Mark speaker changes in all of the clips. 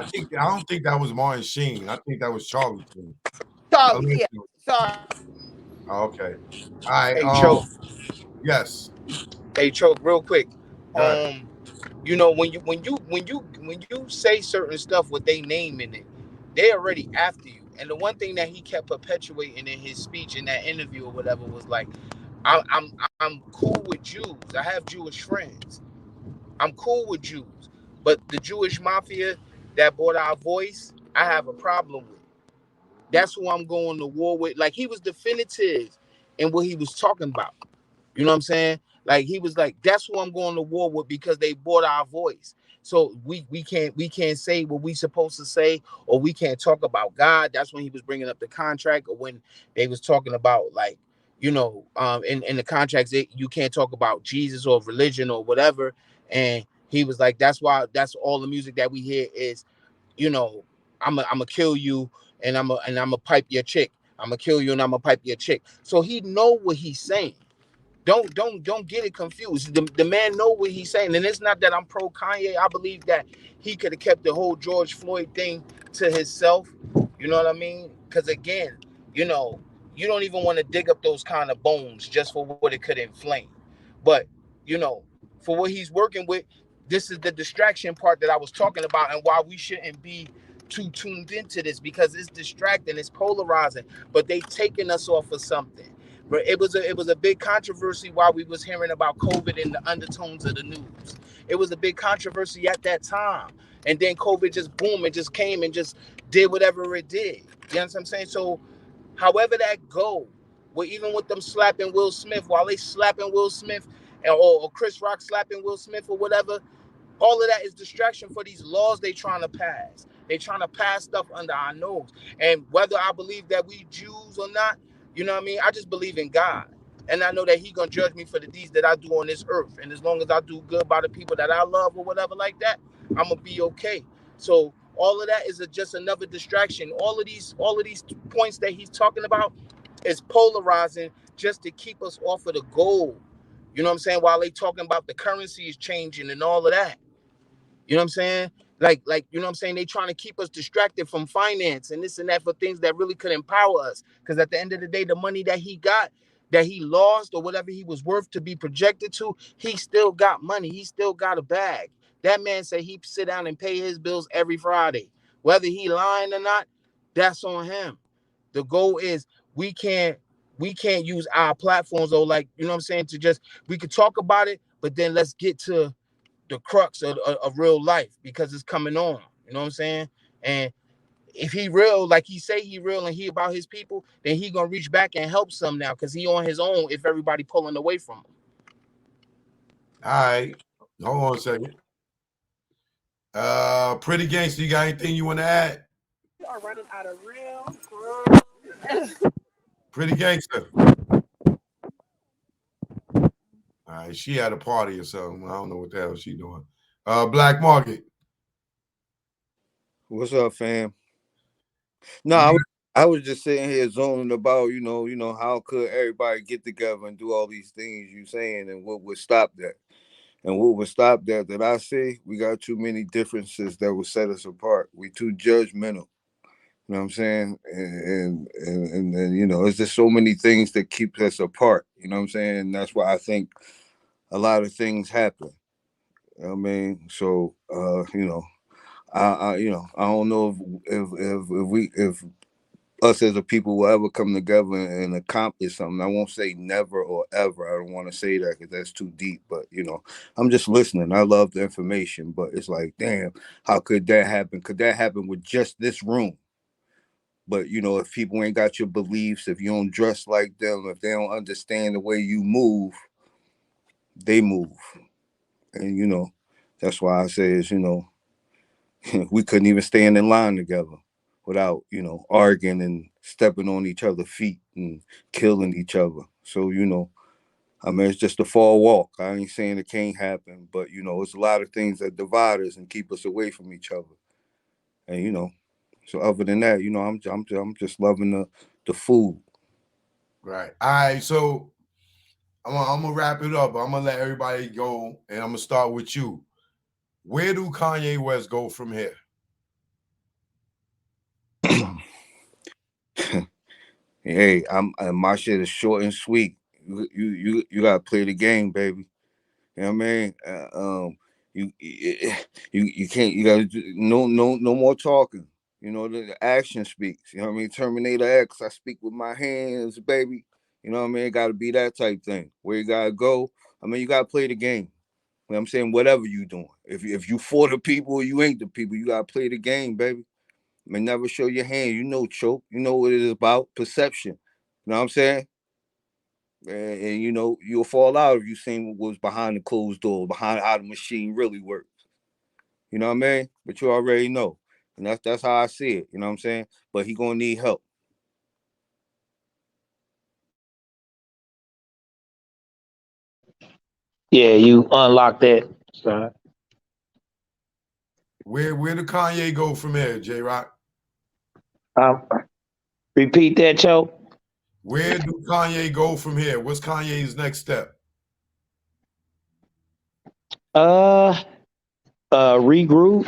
Speaker 1: I don't think that was Martin Sheen. I think that was Charlie Sheen.
Speaker 2: Charlie, yeah,
Speaker 1: Allegedly.
Speaker 2: sorry.
Speaker 1: Okay. All right.
Speaker 2: Hey, Choke.
Speaker 1: Yes.
Speaker 2: Hey, Choke, real quick.
Speaker 1: Go ahead.
Speaker 2: You know, when you say certain stuff with they name in it, they already after you. And the one thing that he kept perpetuating in his speech in that interview or whatever was like, I'm cool with Jews. I have Jewish friends. I'm cool with Jews. But the Jewish mafia that bought our voice, I have a problem with. That's who I'm going to war with. Like he was definitive in what he was talking about. You know what I'm saying? Like he was like, that's who I'm going to war with because they bought our voice. So we can't say what we supposed to say, or we can't talk about God. That's when he was bringing up the contract, or when they was talking about like, in the contracts you can't talk about Jesus or religion or whatever. And he was like, that's all the music that we hear is, you know, I'm gonna kill you and I'm gonna pipe your chick. I'm gonna kill you and I'm gonna pipe your chick. So he know what he's saying. Don't get it confused. The man know what he's saying, and it's not that I'm pro Kanye. I believe that he could have kept the whole George Floyd thing to himself. You know what I mean? Because again, you know, you don't even want to dig up those kind of bones just for what it could inflame. But you know, for what he's working with, this is the distraction part that I was talking about, and why we shouldn't be too tuned into this because it's distracting, it's polarizing, but they taking us off of something. But it was a big controversy while we was hearing about COVID and the undertones of the news. It was a big controversy at that time, and then COVID just boom, it just came and just did whatever it did. You know what I'm saying? So, however that go, well, even with them slapping Will Smith, while they slapping Will Smith, or Chris Rock slapping Will Smith or whatever, all of that is distraction for these laws they trying to pass. They trying to pass stuff under our nose. And whether I believe that we Jews or not, you know what I mean? I just believe in God. And I know that he gonna judge me for the deeds that I do on this earth. And as long as I do good by the people that I love or whatever like that, I'm gonna be okay. So all of that is just another distraction. All of these points that he's talking about is polarizing just to keep us off of the goal. You know what I'm saying? While they talking about the currency is changing and all of that. You know what I'm saying? Like, you know what I'm saying? They trying to keep us distracted from finance and this and that for things that really could empower us. Because at the end of the day, the money that he got, that he lost, or whatever he was worth to be projected to, he still got money. He still got a bag. That man said he sit down and pay his bills every Friday. Whether he lying or not, that's on him. The goal is we can't use our platforms though, like, you know what I'm saying, to just, we could talk about it, but then let's get to the crux of real life because it's coming on. You know what I'm saying? And if he real, like he say he real and he about his people, then he gonna reach back and help some now because he on his own if everybody pulling away from him.
Speaker 1: All right. Hold on a second. Pretty gangster, you got anything you want to add? Pretty gangster. All right, she had a party or something. I don't know what the hell she doing. Black Market.
Speaker 3: What's up, fam? No,
Speaker 1: You
Speaker 3: I was just sitting here zoning about, how could everybody get together and do all these things you saying, and what would stop that? And what would stop that I say, we got too many differences that would set us apart. We too judgmental. You know what I'm saying? And it's just so many things that keep us apart. You know what I'm saying? And that's why I think a lot of things happen. You know what I mean? So I don't know if us as a people will ever come together and accomplish something. I won't say never or ever. I don't want to say that because that's too deep. But I'm just listening. I love the information, but it's like, damn, how could that happen? Could that happen with just this room? But if people ain't got your beliefs, if you don't dress like them, if they don't understand the way you move, they move. And that's why I say is we couldn't even stand in line together without arguing and stepping on each other's feet and killing each other. So I mean, it's just a fall walk. I ain't saying it can't happen, but it's a lot of things that divide us and keep us away from each other. And so other than that, I'm just loving the food.
Speaker 1: right. All right. So I'm gonna wrap it up. I'm gonna let everybody go, and I'm gonna start with you. Where do Kanye West go from here?
Speaker 3: Hey, my shit is short and sweet. You gotta play the game, baby. You know what I mean? You can't. You gotta no more talking. You know the action speaks. You know what I mean? Terminator X. I speak with my hands, baby. You know what I mean? It gotta be that type thing. Where you gotta go. I mean, you gotta play the game. You know what I'm saying? Whatever you doing. If you for the people or you ain't the people, you gotta play the game, baby. I mean, never show your hand. You know, choke. You know what it is about. Perception. You know what I'm saying? And you know you'll fall out if you seen what was behind the closed door, behind how the machine really works. You know what I mean? But you already know, and that's how I see it. You know what I'm saying? But he gonna need help.
Speaker 4: Yeah, you unlock that. So,
Speaker 1: Where did Kanye go from here, J Rock?
Speaker 4: um, repeat that, Cho.
Speaker 1: Where do Kanye go from here? What's Kanye's next step?
Speaker 4: Uh, regroup,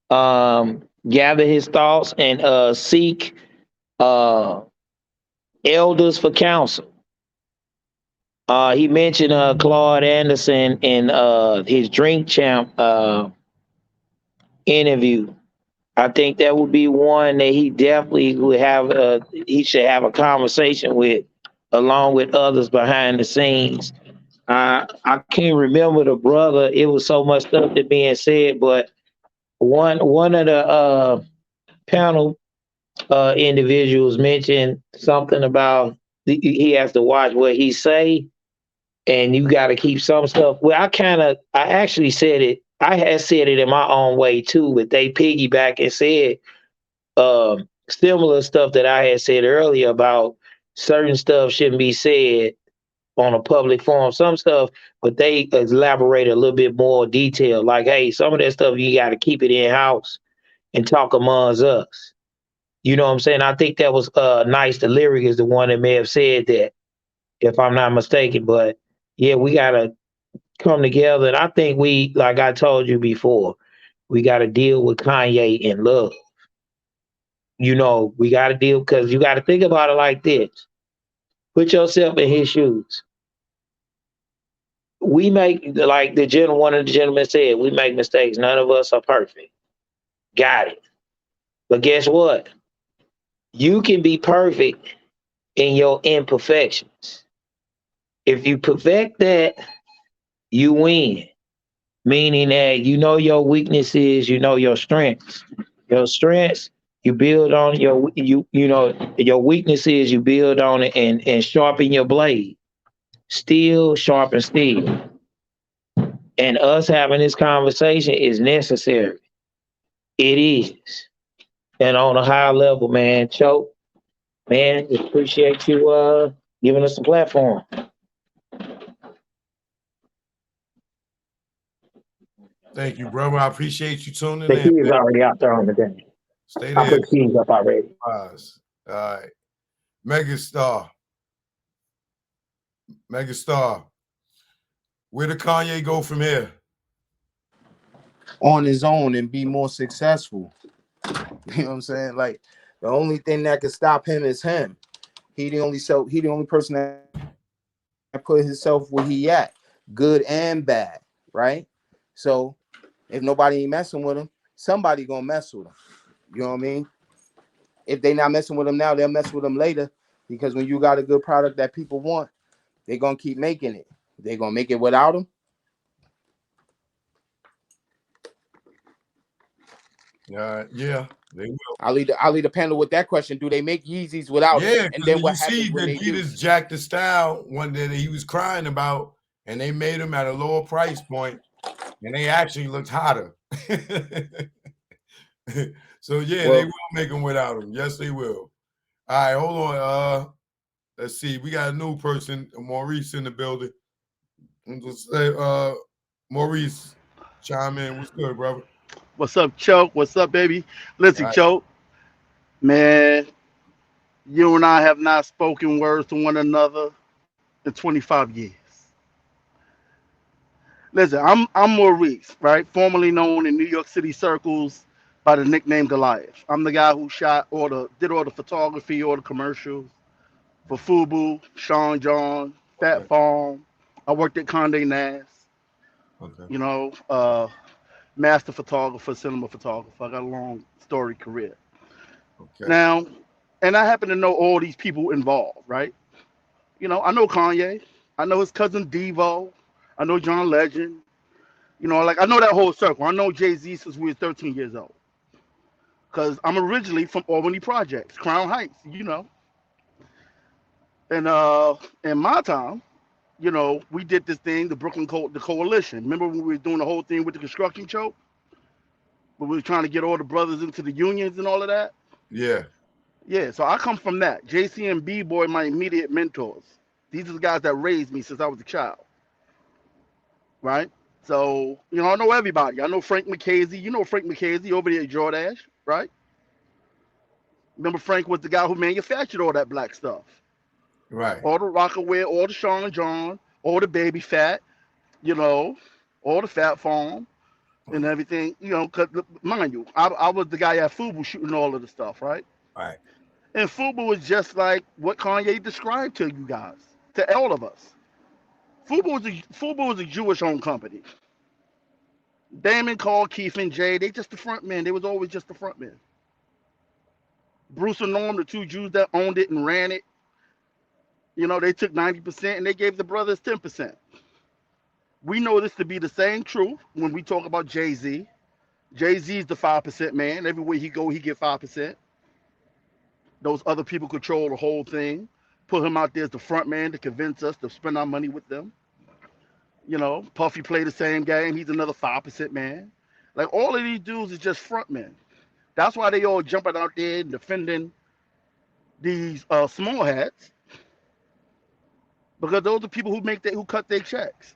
Speaker 4: gather his thoughts, and seek uh elders for counsel. He mentioned Claude Anderson in his Drink Champ interview. I think that would be one that he definitely would have. He should have a conversation with, along with others behind the scenes. I can't remember the brother. It was so much stuff that being said, but one of the panel individuals mentioned something about he has to watch what he say, and you got to keep some stuff. Well, I actually said it. I had said it in my own way too, but they piggyback and said similar stuff that I had said earlier about certain stuff shouldn't be said on a public forum. Some stuff, but they elaborate a little bit more detail. Like, hey, some of that stuff you got to keep it in house and talk amongst us. You know what I'm saying? I think that was nice. The lyric is the one that may have said that, if I'm not mistaken. But yeah, we gotta come together, and I think we, like I told you before, we got to deal with Kanye in love. You know, we got to deal because you got to think about it like this. Put yourself in his shoes. We make, like one of the gentlemen said, we make mistakes. None of us are perfect. Got it. But guess what? You can be perfect in your imperfections. If you perfect that, you win. Meaning that you know your weaknesses, you know your strengths. Your strengths, you build on you know your weaknesses, you build on it and sharpen your blade. Steel sharpen steel. And us having this conversation is necessary. It is. And on a high level, man, Choke, man, just appreciate you giving us a platform.
Speaker 1: Thank you, brother. I appreciate you tuning
Speaker 4: The
Speaker 1: in,
Speaker 4: key is
Speaker 1: man.
Speaker 4: already out there on the game.
Speaker 1: Stay
Speaker 4: I
Speaker 1: there.
Speaker 4: put keys up already.
Speaker 1: Guys. All right. Megastar. Megastar. Where did Kanye go from here?
Speaker 2: On his own and be more successful. You know what I'm saying? Like the only thing that can stop him is him. He the only person that put himself where he at, good and bad, right? So if nobody ain't messing with him, somebody gonna mess with him. You know what I mean? If they not messing with him now, they'll mess with him later. Because when you got a good product that people want, they're gonna keep making it. They're gonna make it without him.
Speaker 1: Yeah, they will.
Speaker 2: I'll leave the panel with that question. Do they make Yeezys without him?
Speaker 1: Yeah,
Speaker 2: And
Speaker 1: because
Speaker 2: then
Speaker 1: when you
Speaker 2: what
Speaker 1: see
Speaker 2: happens when
Speaker 1: the
Speaker 2: they do?
Speaker 1: Adidas Jack the Style one that he was crying about, and they made him at a lower price point, and they actually looked hotter. So yeah, they
Speaker 2: Well,
Speaker 1: will make him without him. Yes, they will. All right, hold on. Let's see. We got a new person, Maurice, in the building. I'm just say, Maurice, chime in. What's good, brother?
Speaker 5: What's up, Choke? What's up, baby?
Speaker 1: All
Speaker 5: Listen,
Speaker 1: right.
Speaker 5: Choke, man, you and I have not spoken words to one another in 25 years. Listen, I'm Maurice, right? Formerly known in New York City circles by the nickname Goliath. I'm the guy who did all the photography, all the commercials. for Fubu, Sean John, Fat
Speaker 1: Okay.
Speaker 5: Farm. I worked at Condé Nast.
Speaker 1: Okay.
Speaker 5: You know, master photographer, cinema photographer. I got a long story career.
Speaker 1: Okay.
Speaker 5: Now, and I happen to know all these people involved, right? I know Kanye. I know his cousin Devo. I know John Legend. Like I know that whole circle. I know Jay Z since we were 13 years old. Cause I'm originally from Albany Projects, Crown Heights. And in my time, we did this thing, the the Coalition. Remember when we were doing the whole thing with the construction choke? When we were trying to get all the brothers into the unions and all of that?
Speaker 1: Yeah.
Speaker 5: Yeah, so I come from that. JC and B Boy, my immediate mentors. These are the guys that raised me since I was a child, right? So, I know everybody. I know Frank McKazy. You know Frank McKazy over there at Jordash, right? Remember Frank was the guy who manufactured all that black stuff.
Speaker 1: Right.
Speaker 5: All the Rockaway, all the Sean John, all the Baby Fat, you know, all the Fat Farm and everything. Cause mind you, I was the guy at Fubu shooting all of the stuff, right?
Speaker 1: Right.
Speaker 5: And Fubu was just like what Kanye described to you guys, to all of us. Fubu was a Jewish-owned company. Damon, Carl, Keith, and Jay, they just the front men. They was always just the front men. Bruce and Norm, the two Jews that owned it and ran it, they took 90% and they gave the brothers 10%. We know this to be the same truth when we talk about Jay-Z. Jay-Z's the 5% man. Everywhere he go, he get 5%. Those other people control the whole thing. Put him out there as the front man to convince us to spend our money with them. Puffy play the same game. He's another 5% man. Like all of these dudes is just front men. That's why they all jumping out there and defending these small hats because those are people who cut their checks.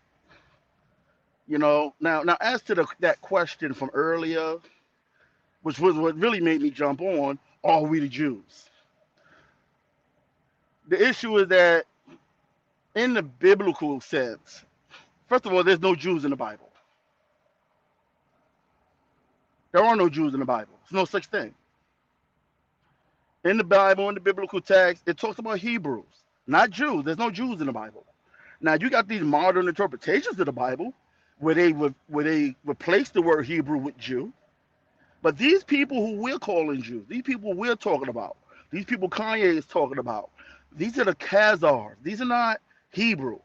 Speaker 5: Now as to that question from earlier, which was what really made me jump on, are we the Jews? The issue is that in the biblical sense, first of all, there's no Jews in the Bible. There are no Jews in the Bible. There's no such thing. In the Bible, in the biblical text, it talks about Hebrews, not Jews. There's no Jews in the Bible. Now you got these modern interpretations of the Bible where they replace the word Hebrew with Jew. But these people who we're calling Jews, these people we're talking about, these people Kanye is talking about, these are the Khazars. These are not Hebrews.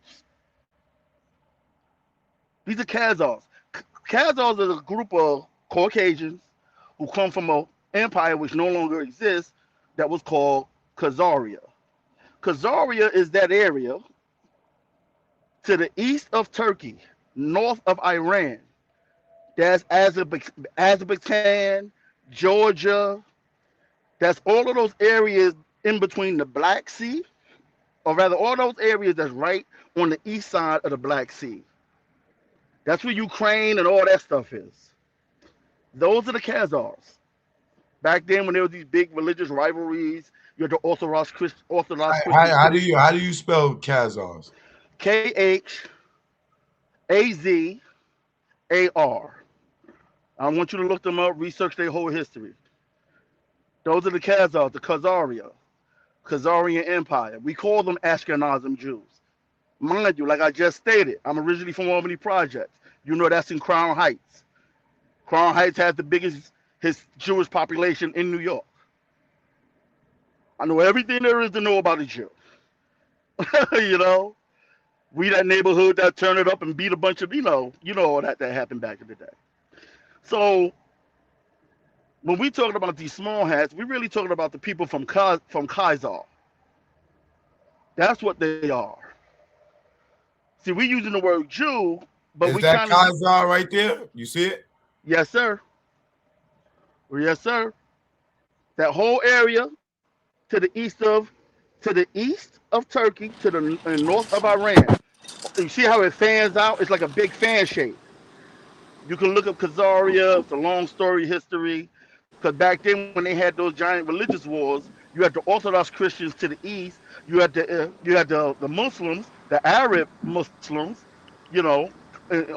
Speaker 5: These are Khazars. Khazars are a group of Caucasians who come from an empire which no longer exists that was called Khazaria. Khazaria is that area to the east of Turkey, north of Iran. That's Azerbaijan, Georgia. That's all of those areas in between the Black Sea, or rather, all those areas that's right on the east side of the Black Sea. That's where Ukraine and all that stuff is. Those are the Khazars. Back then, when there was these big religious rivalries, you had the Orthodox Christians
Speaker 1: How
Speaker 5: to
Speaker 1: do
Speaker 5: the
Speaker 1: you spell Kazars?
Speaker 5: Khazar. I want you to look them up, research their whole history. Those are the Khazars, the Khazarian Empire. We call them Ashkenazim Jews. Mind you, like I just stated, I'm originally from Albany Projects. That's in Crown Heights. Crown Heights has the biggest his Jewish population in New York. I know everything there is to know about a Jew. you know, we that neighborhood that turned it up and beat a bunch of all that happened back in the day. So when we talking about these small hats, we really talking about the people from Kaiser. That's what they are. See, we using the word Jew, but
Speaker 1: Is
Speaker 5: we
Speaker 1: that
Speaker 5: kind of
Speaker 1: Kazar right there? You see it?
Speaker 5: yes, sir. Yes, sir. That whole area to the east of Turkey, to the north of Iran. You see how it fans out? It's like a big fan shape. You can look up Khazaria. It's a long story history. Because back then, when they had those giant religious wars, you had the Orthodox Christians to the east. You had the Muslims, the Arab Muslims. You know,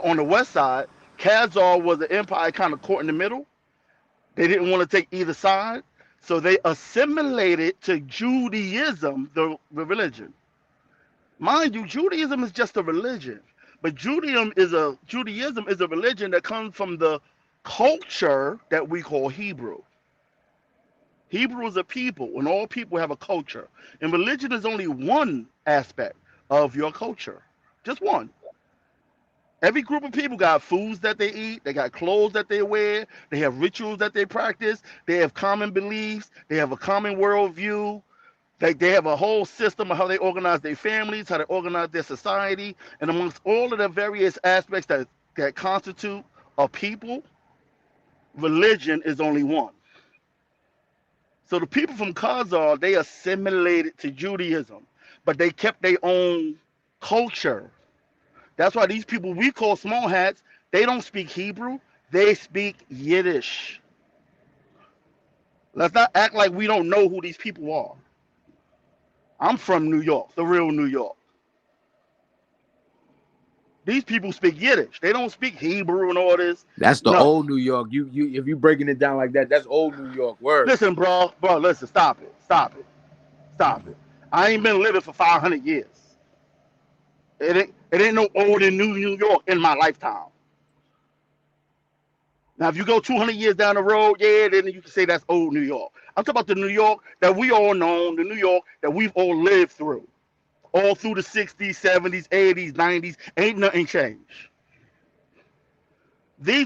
Speaker 5: on the west side. Khazar was an empire kind of caught in the middle. They didn't want to take either side, So they assimilated to Judaism, the religion. Mind you, Judaism is just a religion, but Judaism is a religion that comes from the culture that we call Hebrew. Hebrew is a people, and all people have a culture. And religion is only one aspect of your culture, just one. Every group of people got foods that they eat, they got clothes that they wear, they have rituals that they practice, they have common beliefs, they have a common worldview, they have a whole system of how they organize their families, how they organize their society, and amongst all of the various aspects that constitute a people, religion is only one. So the people from Khazar, they assimilated to Judaism, but they kept their own culture. That's why these people we call small hats, they don't speak Hebrew, they speak Yiddish. Let's not act like we don't know who these people are. I'm from New York, the real New York. These people speak Yiddish. They don't speak Hebrew and all this.
Speaker 2: That's the
Speaker 5: No.
Speaker 2: old New York. You if you breaking it down like that, that's old New York. Word.
Speaker 5: Listen, bro, listen, stop it. Stop it. Stop it. I ain't been living for 500 years. It ain't no old in New York in my lifetime. Now, if you go 200 years down the road, yeah, then you can say that's old New York. I'm talking about the New York that we all know, the New York that we've all lived through. All through the 60s, 70s, 80s, 90s, ain't nothing changed.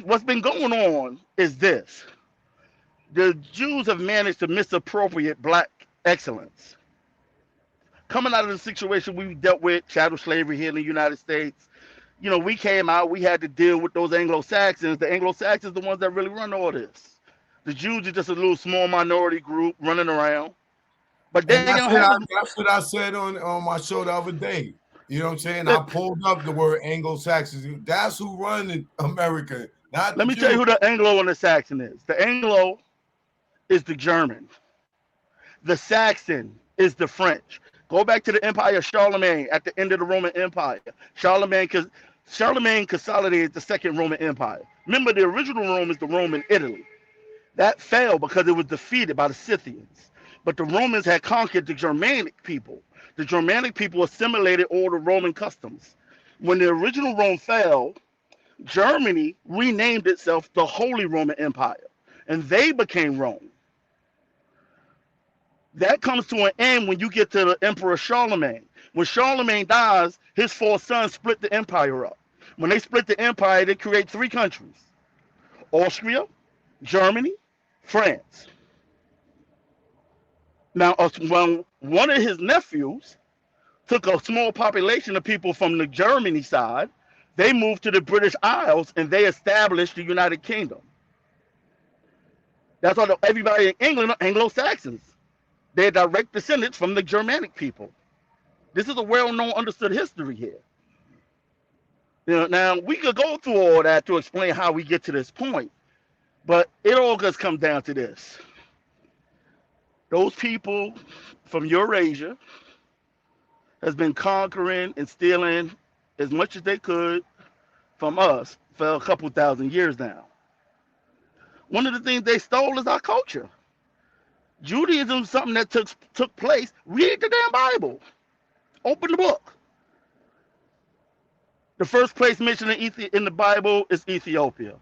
Speaker 5: What's been going on is this. The Jews have managed to misappropriate black excellence. Coming out of the situation we dealt with, chattel slavery here in the United States, we came out, we had to deal with those Anglo-Saxons. The Anglo-Saxons are the ones that really run all this. The Jews are just a little small minority group running around. But they
Speaker 1: And
Speaker 5: don't have a...
Speaker 1: that's what I said on my show the other day. You know what I'm saying?
Speaker 5: Let,
Speaker 1: I pulled up the word Anglo-Saxons. That's who run America, not the
Speaker 5: let me tell you
Speaker 1: Jews.
Speaker 5: who the Anglo and the Saxon is. The Anglo is the German. The Saxon is the French. Go back to the Empire of Charlemagne at the end of the Roman Empire. Charlemagne consolidated the Second Roman Empire. Remember, the original Rome is the Roman Italy. That fell because it was defeated by the Scythians. But the Romans had conquered the Germanic people. The Germanic people assimilated all the Roman customs. When the original Rome fell, Germany renamed itself the Holy Roman Empire, and they became Rome. That comes to an end when you get to the Emperor Charlemagne. When Charlemagne dies, his four sons split the empire up. When they split the empire, they create three countries: Austria, Germany, France. Now, one of his nephews took a small population of people from the Germany side. They moved to the British Isles and they established the United Kingdom. That's why everybody in England are Anglo-Saxons. They're direct descendants from the Germanic people. This is a well-known, understood history here. Now, we could go through all that to explain how we get to this point, but it all just comes down to this. Those people from Eurasia has been conquering and stealing as much as they could from us for a couple thousand years now. One of the things they stole is our culture. Judaism is something that took place. Read the damn Bible. Open the book. The first place mentioned in the Bible is Ethiopia.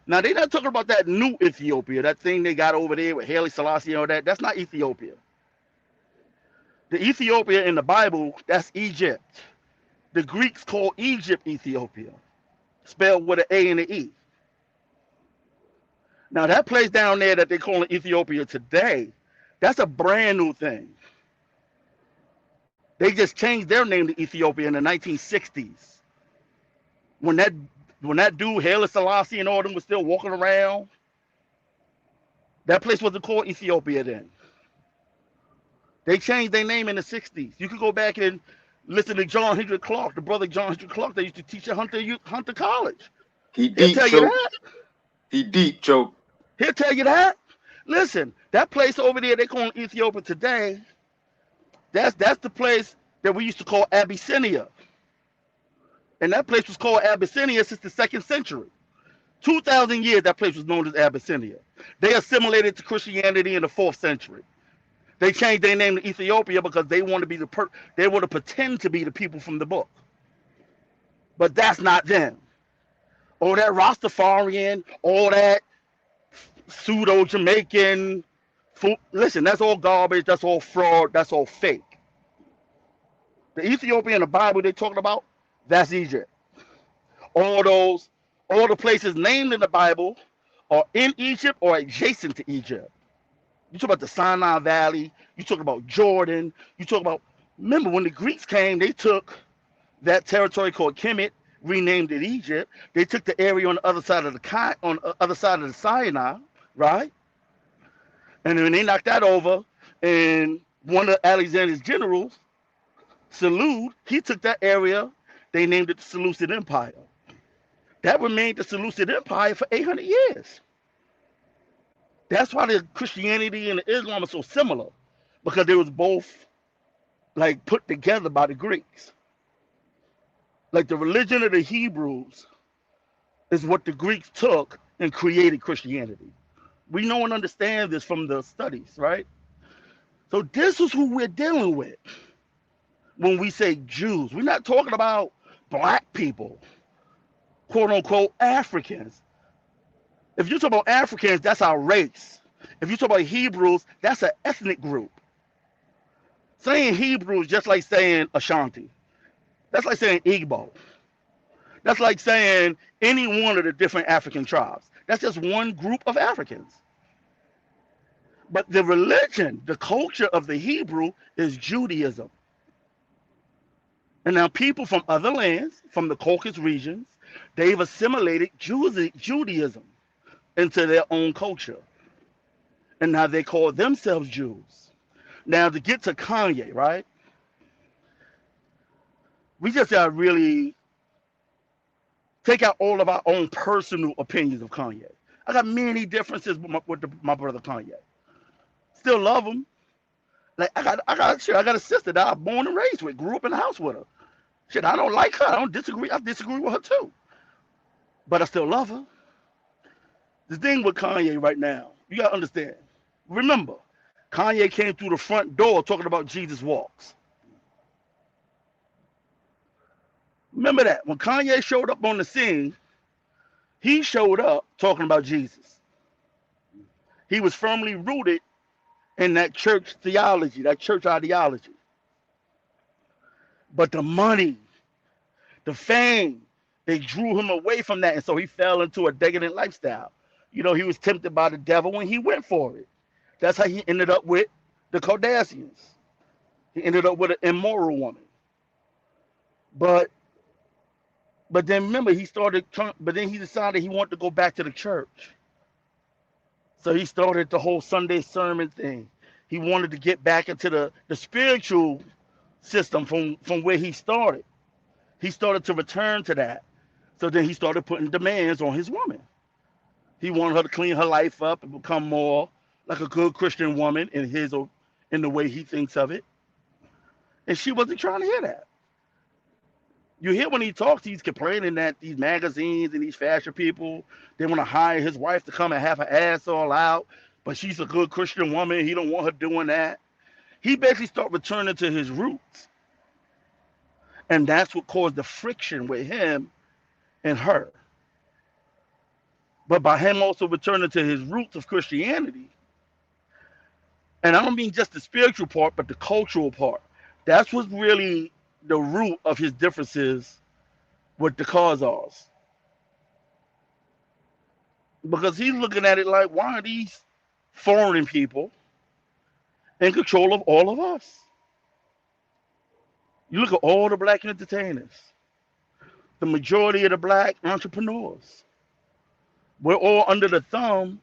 Speaker 5: Now, they're not talking about that new Ethiopia, that thing they got over there with Haile Selassie and all that. That's not Ethiopia. The Ethiopia in the Bible, that's Egypt. The Greeks call Egypt Ethiopia, spelled with an A and an E. Now, that place down there that they call Ethiopia today, that's a brand new thing. They just changed their name to Ethiopia in the 1960s. When that dude, Haile Selassie and all them was still walking around, that place wasn't called Ethiopia then. They changed their name in the 60s. You could go back and listen to John Henrik Clark, the brother John Henrik Clark that used to teach at Hunter College.
Speaker 6: He
Speaker 5: He'll
Speaker 6: deep
Speaker 5: tell you
Speaker 6: choke.
Speaker 5: that.
Speaker 6: He deep choke.
Speaker 5: He'll tell you that. Listen, that place over there they call Ethiopia today, that's the place that we used to call Abyssinia. And that place was called Abyssinia since the 2nd century. 2,000 years, that place was known as Abyssinia. They assimilated to Christianity in the 4th century. They changed their name to Ethiopia because they want to be they want to pretend to be the people from the book. But that's not them. All that Rastafarian, all that pseudo Jamaican food. Listen, that's all garbage. That's all fraud. That's all fake. The Ethiopia in the Bible they talking about, that's Egypt. All the places named in the Bible are in Egypt or adjacent to Egypt. You talk about the Sinai Valley. You talk about Jordan. You talk about. Remember when the Greeks came, they took that territory called Kemet, renamed it Egypt. They took the area on the other side of the Sinai, right? And when they knocked that over, and one of Alexander's generals, Seleucid, he took that area. They named it the Seleucid Empire. That remained the Seleucid Empire for 800 years. That's why the Christianity and the Islam are so similar, because they was both like put together by the Greeks. Like the religion of the Hebrews is what the Greeks took and created Christianity. We know and understand this from the studies, right? So this is who we're dealing with when we say Jews. We're not talking about black people, quote unquote Africans. If you talk about Africans, that's our race. If you talk about Hebrews, that's an ethnic group. Saying Hebrew is just like saying Ashanti. That's like saying Igbo. That's like saying any one of the different African tribes. That's just one group of Africans. But the religion, the culture of the Hebrew is Judaism. And now people from other lands, from the Caucasus regions, they've assimilated Judaism into their own culture. And now they call themselves Jews. Now to get to Kanye, right? We just gotta really take out all of our own personal opinions of Kanye. I got many differences with my brother Kanye. Still love him. Like I got a sister that I was born and raised with, grew up in the house with her. Shit, I don't like her. I disagree with her too. But I still love her. The thing with Kanye right now, you gotta understand. Remember, Kanye came through the front door talking about Jesus walks. Remember that. When Kanye showed up on the scene, he showed up talking about Jesus. He was firmly rooted in that church theology, that church ideology. But the money, the fame, they drew him away from that. And so he fell into a decadent lifestyle. You know, he was tempted by the devil and he went for it. That's how he ended up with the Kardashians. He ended up with an immoral woman. But then remember, but then he decided he wanted to go back to the church. So he started the whole Sunday sermon thing. He wanted to get back into the spiritual system from where he started. He started to return to that. So then he started putting demands on his woman. He wanted her to clean her life up and become more like a good Christian woman in the way he thinks of it. And she wasn't trying to hear that. You hear when he talks, he's complaining that these magazines and these fashion people, they want to hire his wife to come and have her ass all out, but she's a good Christian woman. He don't want her doing that. He basically started returning to his roots. And that's what caused the friction with him and her. But by him also returning to his roots of Christianity, and I don't mean just the spiritual part, but the cultural part, that's what's really the root of his differences with the Khazars. Because he's looking at it like, why are these foreign people in control of all of us? You look at all the black entertainers, the majority of the black entrepreneurs. We're all under the thumb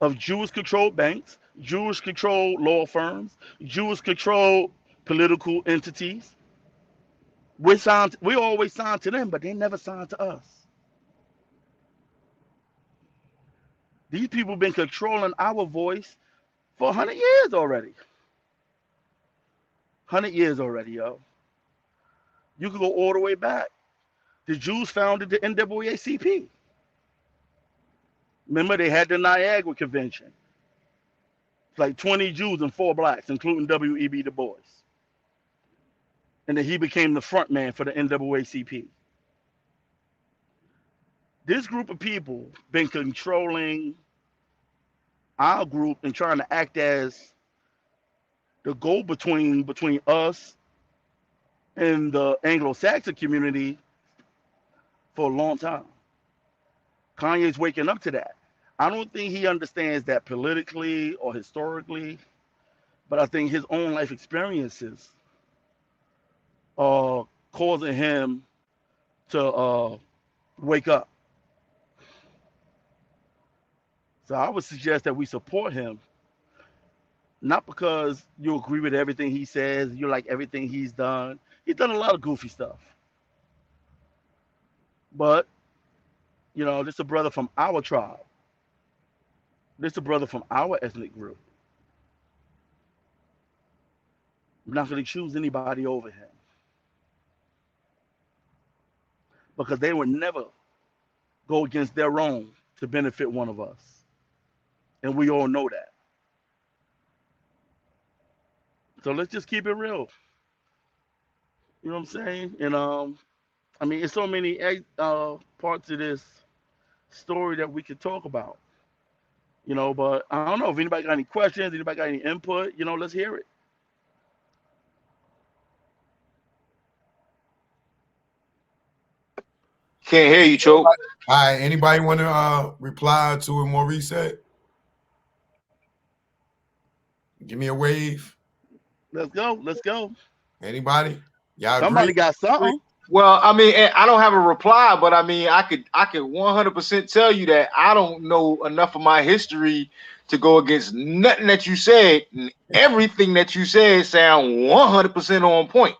Speaker 5: of Jewish-controlled banks, Jewish-controlled law firms, Jewish-controlled political entities. We always sign to them, but they never sign to us. These people have been controlling our voice for 100 years already. 100 years already, yo. You can go all the way back. The Jews founded the NAACP. Remember, they had the Niagara Convention. It's like 20 Jews and 4 blacks, including W.E.B. Du Bois. And then he became the front man for the NAACP. This group of people been controlling our group and trying to act as the go-between us and the Anglo-Saxon community for a long time. Kanye's waking up to that. I don't think he understands that politically or historically, but I think his own life experiences are causing him to wake up. So I would suggest that we support him, not because you agree with everything he says, you like everything he's done. He's done a lot of goofy stuff. But, this is a brother from our tribe. This is a brother from our ethnic group. I'm not going to choose anybody over him. Because they would never go against their own to benefit one of us. And we all know that. So let's just keep it real. You know what I'm saying? And it's so many parts of this story that we could talk about. But I don't know if anybody got any questions, anybody got any input, let's hear it.
Speaker 6: Can't hear you, Choke.
Speaker 1: All right, anybody want to reply to what Maurice said? Give me a wave.
Speaker 5: Let's go.
Speaker 1: Anybody? Y'all
Speaker 5: Somebody
Speaker 1: agree?
Speaker 5: got something.
Speaker 6: Well, I mean, I don't have a reply, but I mean, I could 100% tell you that I don't know enough of my history to go against nothing that you said. And everything that you said sound 100% on point.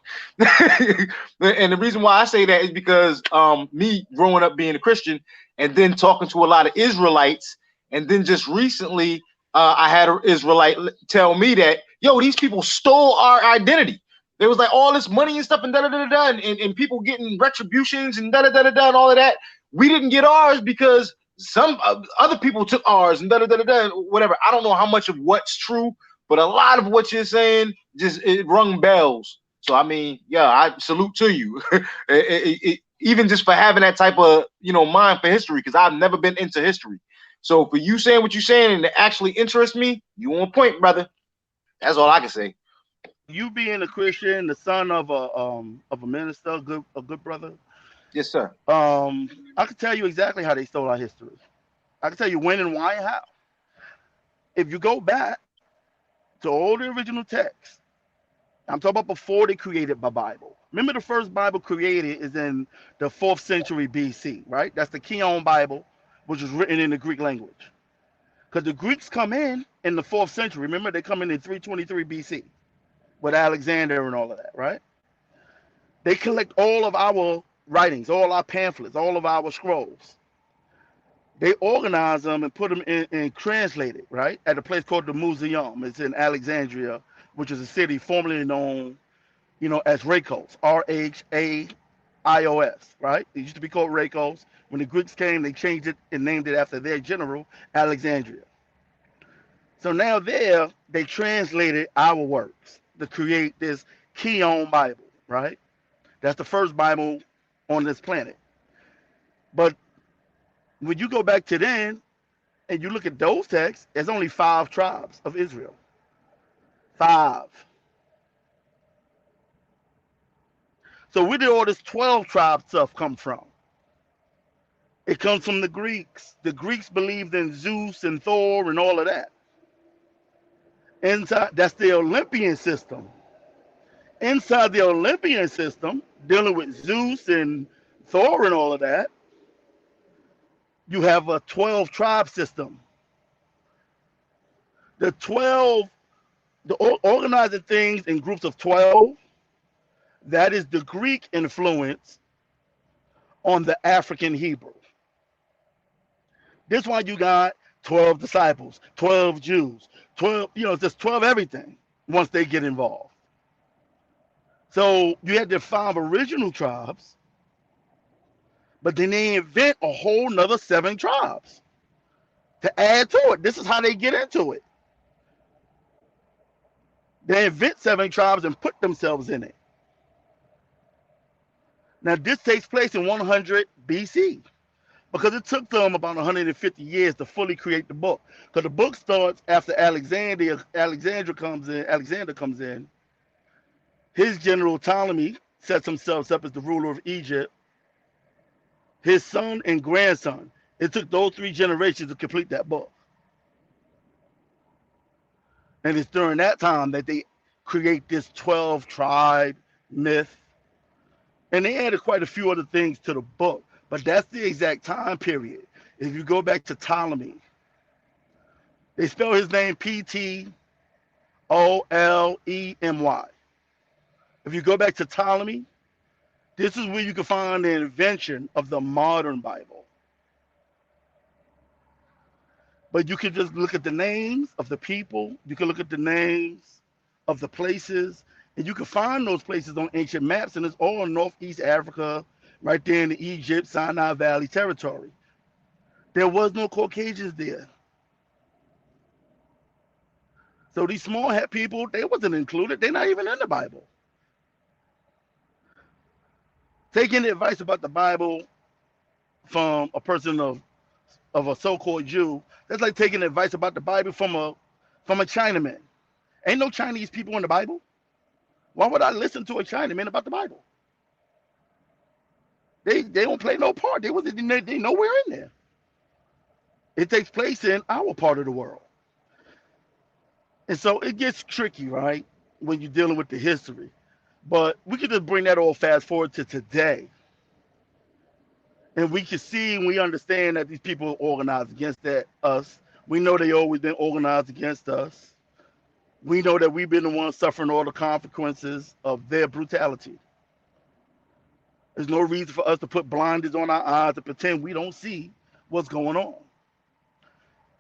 Speaker 6: And the reason why I say that is because me growing up being a Christian and then talking to a lot of Israelites, and then just recently I had an Israelite tell me that, yo, these people stole our identity. There was like all this money and stuff and and people getting retributions and and all of that. We didn't get ours because some other people took ours and whatever. I don't know how much of what's true, but a lot of what you're saying just it rung bells. So I mean, yeah, I salute to you, even just for having that type of mind for history, because I've never been into history. So for you saying what you're saying and it actually interests me, you on point, brother. That's all I can say.
Speaker 5: You being a Christian, the son of a minister, a good brother.
Speaker 6: Yes, sir.
Speaker 5: I can tell you exactly how they stole our history. I can tell you when and why and how. If you go back to all the original texts, I'm talking about before they created the Bible. Remember, the first Bible created is in the 4th century BC, right? That's the Kanye Bible, which was written in the Greek language. Because the Greeks come in the 4th century. Remember, they come in 323 BC with Alexander and all of that, right? They collect all of our writings, all our pamphlets, all of our scrolls. They organize them and put them in translated, right? At a place called the Museum. It's in Alexandria, which is a city formerly known, as Racos, Rhaios, right? It used to be called Racos. When the Greeks came, they changed it and named it after their general, Alexandria. So now there, they translated our works to create this Kanye Bible, right? That's the first Bible on this planet. But when you go back to then and you look at those texts, there's only 5 tribes of Israel. 5. So where did all this 12 tribe stuff come from? It comes from the Greeks. The Greeks believed in Zeus and Thor and all of that. Inside, that's the Olympian system. Inside the Olympian system, dealing with Zeus and Thor and all of that, you have a 12 tribe system. The organizing things in groups of 12, that is the Greek influence on the African Hebrew. This is why you got 12 disciples, 12 Jews, 12, just 12 everything once they get involved. So you had the 5 original tribes, but then they invent a whole nother 7 tribes. to add to it. This is how they get into it. They invent 7 tribes and put themselves in it. Now, this takes place in 100 BC because it took them about 150 years to fully create the book. Because the book starts after Alexander comes in. His general Ptolemy sets himself up as the ruler of Egypt. His son and grandson. It took those 3 generations to complete that book. And it's during that time that they create this 12 tribe myth. And they added quite a few other things to the book. But that's the exact time period. If you go back to Ptolemy, they spell his name Ptolemy. If you go back to Ptolemy, this is where you can find the invention of the modern Bible. But you can just look at the names of the people. You can look at the names of the places. And you can find those places on ancient maps. And it's all in Northeast Africa, right there in the Egypt, Sinai Valley territory. There was no Caucasians there. So these small hat people, they wasn't included. They're not even in the Bible. Taking advice about the Bible from a person of a so-called Jew, that's like taking advice about the Bible from a Chinaman. Ain't no Chinese people in the Bible. Why would I listen to a Chinaman about the Bible? They don't play no part. They nowhere in there. It takes place in our part of the world. And so it gets tricky, right, when you're dealing with the history. But we can just bring that all fast forward to today. And we can see and we understand that these people are organized against us. We know they always been organized against us. We know that we've been the ones suffering all the consequences of their brutality. There's no reason for us to put blinders on our eyes and pretend we don't see what's going on.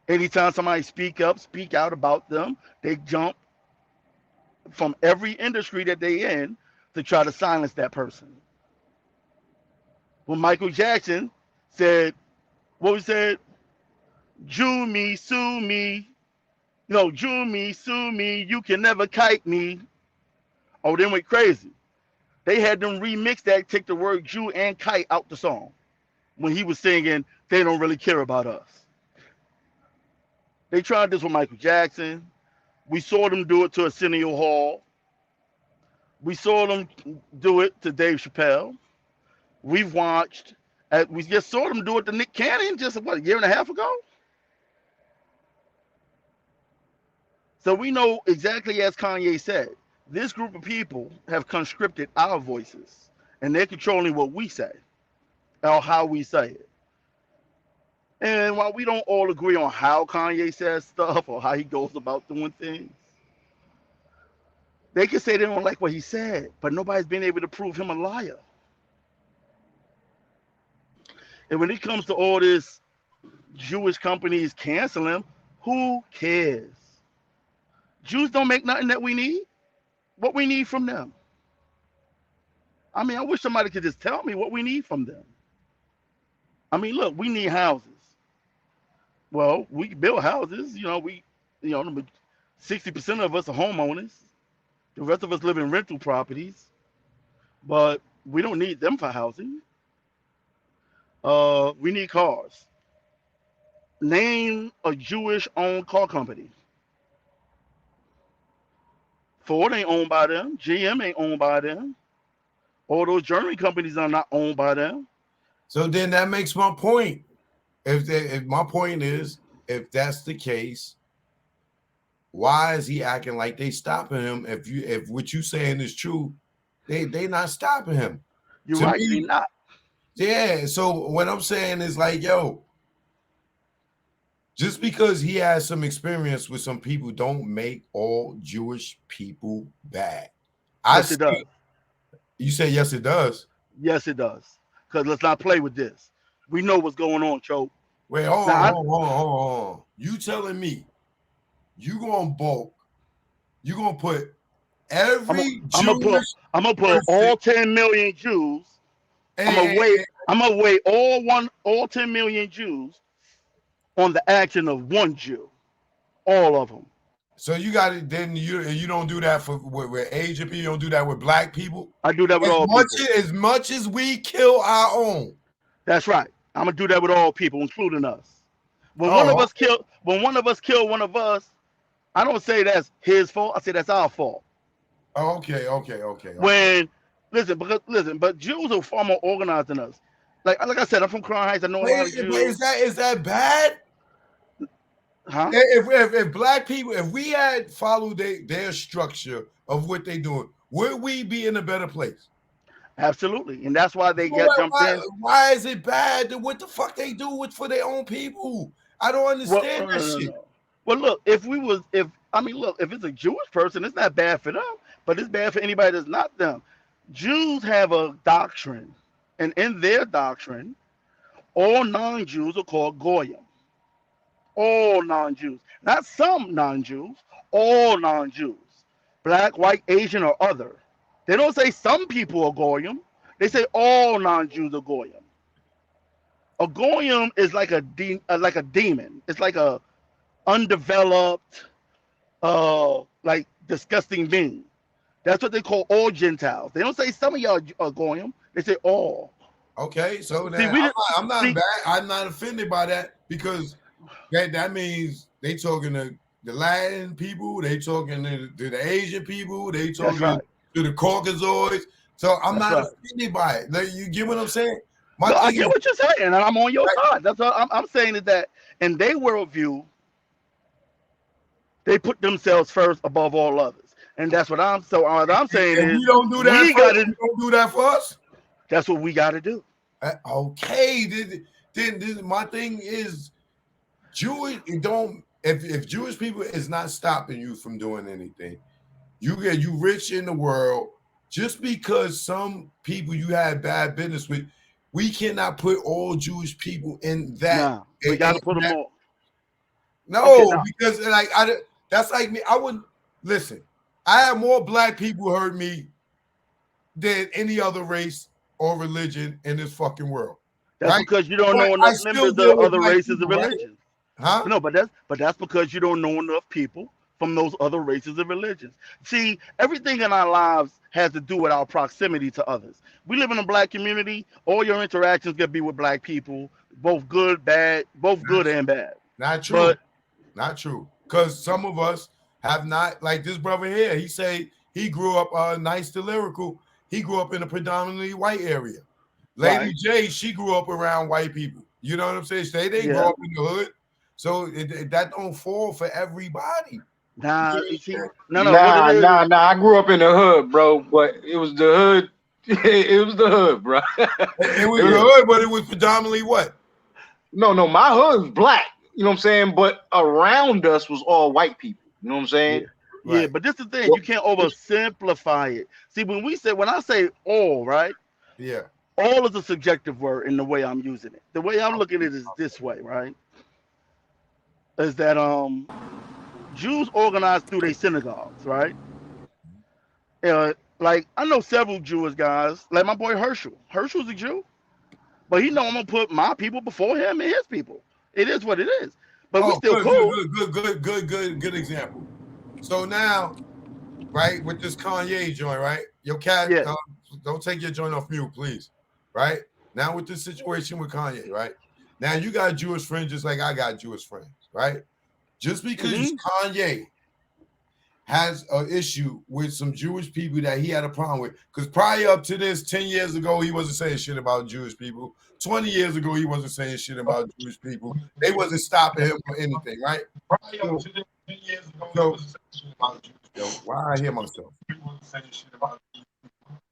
Speaker 5: Anytime somebody speak out about them, they jump from every industry that they in to try to silence that person. When Michael Jackson said, what we said, Jew me, sue me, Jew me, sue me, you can never kite me. Oh, they went crazy. They had them remix that, take the word Jew and kite out the song when he was singing, they don't really care about us. They tried this with Michael Jackson. We saw them do it to Arsenio Hall. We saw them do it to Dave Chappelle. We've watched, we just saw them do it to Nick Cannon just, a year and a half ago? So we know exactly as Kanye said, this group of people have conscripted our voices, and they're controlling what we say, or how we say it. And while we don't all agree on how Kanye says stuff or how he goes about doing things, they can say they don't like what he said, but nobody's been able to prove him a liar. And when it comes to all this Jewish companies canceling him, who cares? Jews don't make nothing that we need. What we need from them. I mean, I wish somebody could just tell me what we need from them. I mean, look, we need houses. Well, we build houses. 60% of us are homeowners. The rest of us live in rental properties, but we don't need them for housing. We need cars. Name a Jewish-owned car company. Ford ain't owned by them. GM ain't owned by them. All those German companies are not owned by them.
Speaker 1: So then that makes my point. If my point is, if that's the case, why is he acting like they stopping him? If what you saying is true, they not stopping him.
Speaker 5: You're right, they not.
Speaker 1: Yeah. So what I'm saying is like, yo, just because he has some experience with some people, don't make all Jewish people bad.
Speaker 5: Yes, it does.
Speaker 1: You say yes, it does.
Speaker 5: Yes, it does. Because let's not play with this. We know what's going on, Choke.
Speaker 1: Wait, hold on. You telling me you gonna bulk? You gonna put every
Speaker 5: I'm gonna put all 10 million Jews. I'm gonna weigh all 10 million Jews on the action of one Jew, all of them.
Speaker 1: So you got it. Then you don't do that for with Asian people. You don't do that with black people.
Speaker 5: I do that with
Speaker 1: As
Speaker 5: all
Speaker 1: much
Speaker 5: people.
Speaker 1: as much as we kill our own.
Speaker 5: That's right. I'm gonna do that with all people, including us.
Speaker 1: Oh,
Speaker 5: When one of us kill one of us, I don't say that's his fault. I say that's our fault.
Speaker 1: okay.
Speaker 5: When listen, but Jews are far more organized than us. Like I said, I'm from Crown Heights. I know a
Speaker 1: But
Speaker 5: lot of
Speaker 1: is
Speaker 5: Jews.
Speaker 1: that bad?
Speaker 5: Huh?
Speaker 1: If black people, if we had followed their structure of what they doing, would we be in a better place?
Speaker 5: Absolutely, and that's why they
Speaker 1: Why,
Speaker 5: got jumped in.
Speaker 1: why is it bad? What the fuck they do with for their own people? I don't
Speaker 5: Well,
Speaker 1: understand that shit.
Speaker 5: no. Well, look, if I mean, look, if it's a Jewish person, it's not bad for them, but it's bad for anybody that's not them. Jews have a doctrine, and in their doctrine, all non-Jews are called goyim. All non-Jews, not some non-Jews, all non-Jews, black, white, Asian, or other. They don't say some people are goyim. They say all non-Jews are goyim. A goyim is like a demon. It's like a undeveloped, like disgusting being. That's what they call all Gentiles. They don't say some of y'all are goyim. They say all.
Speaker 1: Okay, so
Speaker 5: See,
Speaker 1: now
Speaker 5: we didn't
Speaker 1: I'm not
Speaker 5: see.
Speaker 1: bad. I'm not offended by that because that means they talking to the Latin people, they talking to the Asian people, they
Speaker 5: That's
Speaker 1: talking
Speaker 5: right.
Speaker 1: to the Caucasoids. So I'm
Speaker 5: That's
Speaker 1: not
Speaker 5: right.
Speaker 1: offended by it. Like, you get what I'm saying? My
Speaker 5: No, I
Speaker 1: thing
Speaker 5: get
Speaker 1: is
Speaker 5: what you're saying, and I'm on your
Speaker 1: right,
Speaker 5: side. That's what I'm saying is that in their worldview, they put themselves first above all others, and that's what I'm. So what I'm saying
Speaker 1: if
Speaker 5: is
Speaker 1: we don't do that
Speaker 5: we
Speaker 1: first,
Speaker 5: got to.
Speaker 1: you don't do that for us.
Speaker 5: That's what we got to do.
Speaker 1: Okay, then my thing is Jewish. It don't if Jewish people is not stopping you from doing anything. You rich in the world just because some people you had bad business with. We cannot put all Jewish people in that.
Speaker 5: Nah, we got to put them all. Okay,
Speaker 1: No,
Speaker 5: now
Speaker 1: because like that's like me. I wouldn't listen. I have more black people hurt me than any other race or religion in this fucking world,
Speaker 5: that's
Speaker 1: right?
Speaker 5: because you don't
Speaker 1: But
Speaker 5: know
Speaker 1: I
Speaker 5: enough
Speaker 1: still
Speaker 5: members of
Speaker 1: deal
Speaker 5: the
Speaker 1: with
Speaker 5: other
Speaker 1: black
Speaker 5: races and
Speaker 1: people, right?
Speaker 5: religions.
Speaker 1: Huh?
Speaker 5: No, but that's because you don't know enough people from those other races and religions. See, everything in our lives has to do with our proximity to others. We live in a black community. All your interactions gonna be with black people, both good, bad, both good and bad.
Speaker 1: Not true.
Speaker 5: But
Speaker 1: Not true. Because some of us have not, like this brother here. He say he grew up nice to lyrical. He grew up in a predominantly white area. Lady
Speaker 5: right,
Speaker 1: J, she grew up around white people. You know what I'm saying? They didn't grow
Speaker 5: yeah.
Speaker 1: up in the hood, so that don't fall for everybody. You
Speaker 5: Nah, you see,
Speaker 1: understand?
Speaker 5: no. What it
Speaker 6: Nah,
Speaker 5: is,
Speaker 6: nah, nah. I grew up in the hood, bro, but it was the hood. It was the hood, bro.
Speaker 1: It was
Speaker 6: It
Speaker 1: the
Speaker 6: was
Speaker 5: yeah,
Speaker 1: hood, but it was predominantly what?
Speaker 6: no. My hood was black. You know what I'm saying? But around us was all white people. You know what I'm saying?
Speaker 5: yeah, yeah.
Speaker 1: Right.
Speaker 5: But this is the thing.
Speaker 6: Well,
Speaker 5: You can't oversimplify it. See, when I say all, right?
Speaker 1: Yeah.
Speaker 5: All is a subjective word in the way I'm using it. The way I'm looking at it is this way, right? Is that Jews organize through their synagogues, right? Like I know several Jewish guys, like my boy Herschel. Herschel's a Jew, but he know I'm gonna put my people before him and his people. It is what it is. But we
Speaker 1: Oh,
Speaker 5: still cool.
Speaker 1: good example. So now, right, with this Kanye joint, right? Your cat,
Speaker 5: Yeah.
Speaker 1: don't take your joint off mute, please. Right? Now with this situation with Kanye, right? Now you got Jewish friends just like I got Jewish friends, right? Just because
Speaker 5: Hmm.
Speaker 1: Kanye has an issue with some Jewish people that he had a problem with. Because prior up to this, 10 years ago, he wasn't saying shit about Jewish people. 20 years ago, he wasn't saying shit about Jewish people. They wasn't stopping him for anything, right? So, so yo, why I hear myself?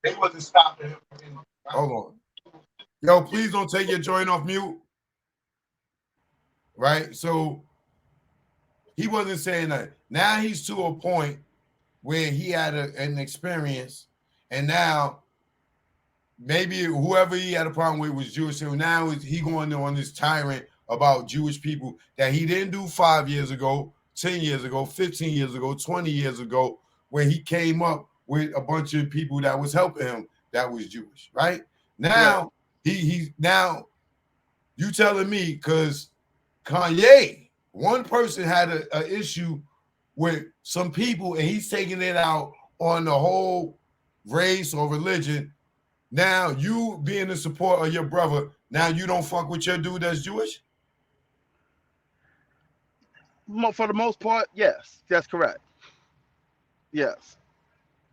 Speaker 1: They wasn't stopping him for anything. Hold on. Yo, please don't take your joint off mute. Right? So he wasn't saying that. Now he's to a point where he had an experience, and now maybe whoever he had a problem with was Jewish. So now he going on this tyrant about Jewish people that he didn't do 5 years ago, 10 years ago, 15 years ago, 20 years ago, when he came up with a bunch of people that was helping him that was Jewish, right?
Speaker 5: Right.
Speaker 1: Now now you telling me because Kanye, one person had an issue with some people, and he's taking it out on the whole race or religion. Now you being in support of your brother, now you don't fuck with your dude that's Jewish?
Speaker 5: For the most part, yes, that's correct. Yes,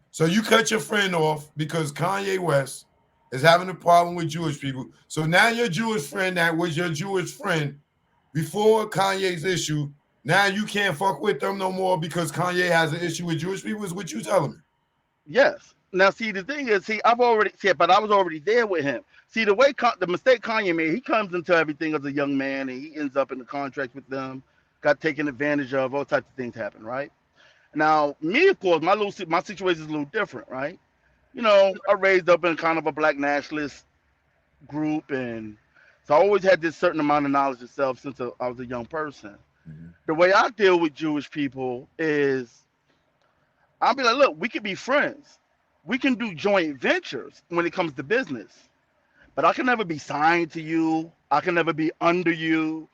Speaker 1: So you cut your friend off because Kanye West is having a problem with Jewish people. So now your Jewish friend that was your Jewish friend before Kanye's issue, now you can't fuck with them no more because Kanye has an issue with Jewish people, is what you telling me.
Speaker 5: yes. Now, see, the thing is, I've already said, but I was already there with him. See, the mistake Kanye made, he comes into everything as a young man, and he ends up in the contract with them, got taken advantage of, all types of things happen, right? Now, me, of course, my situation is a little different, right? I raised up in kind of a black nationalist group, and so I always had this certain amount of knowledge of self since I was a young person. The way I deal with Jewish people is I'll be like, look, we could be friends. We can do joint ventures when it comes to business, but I can never be signed to you. I can never be under you.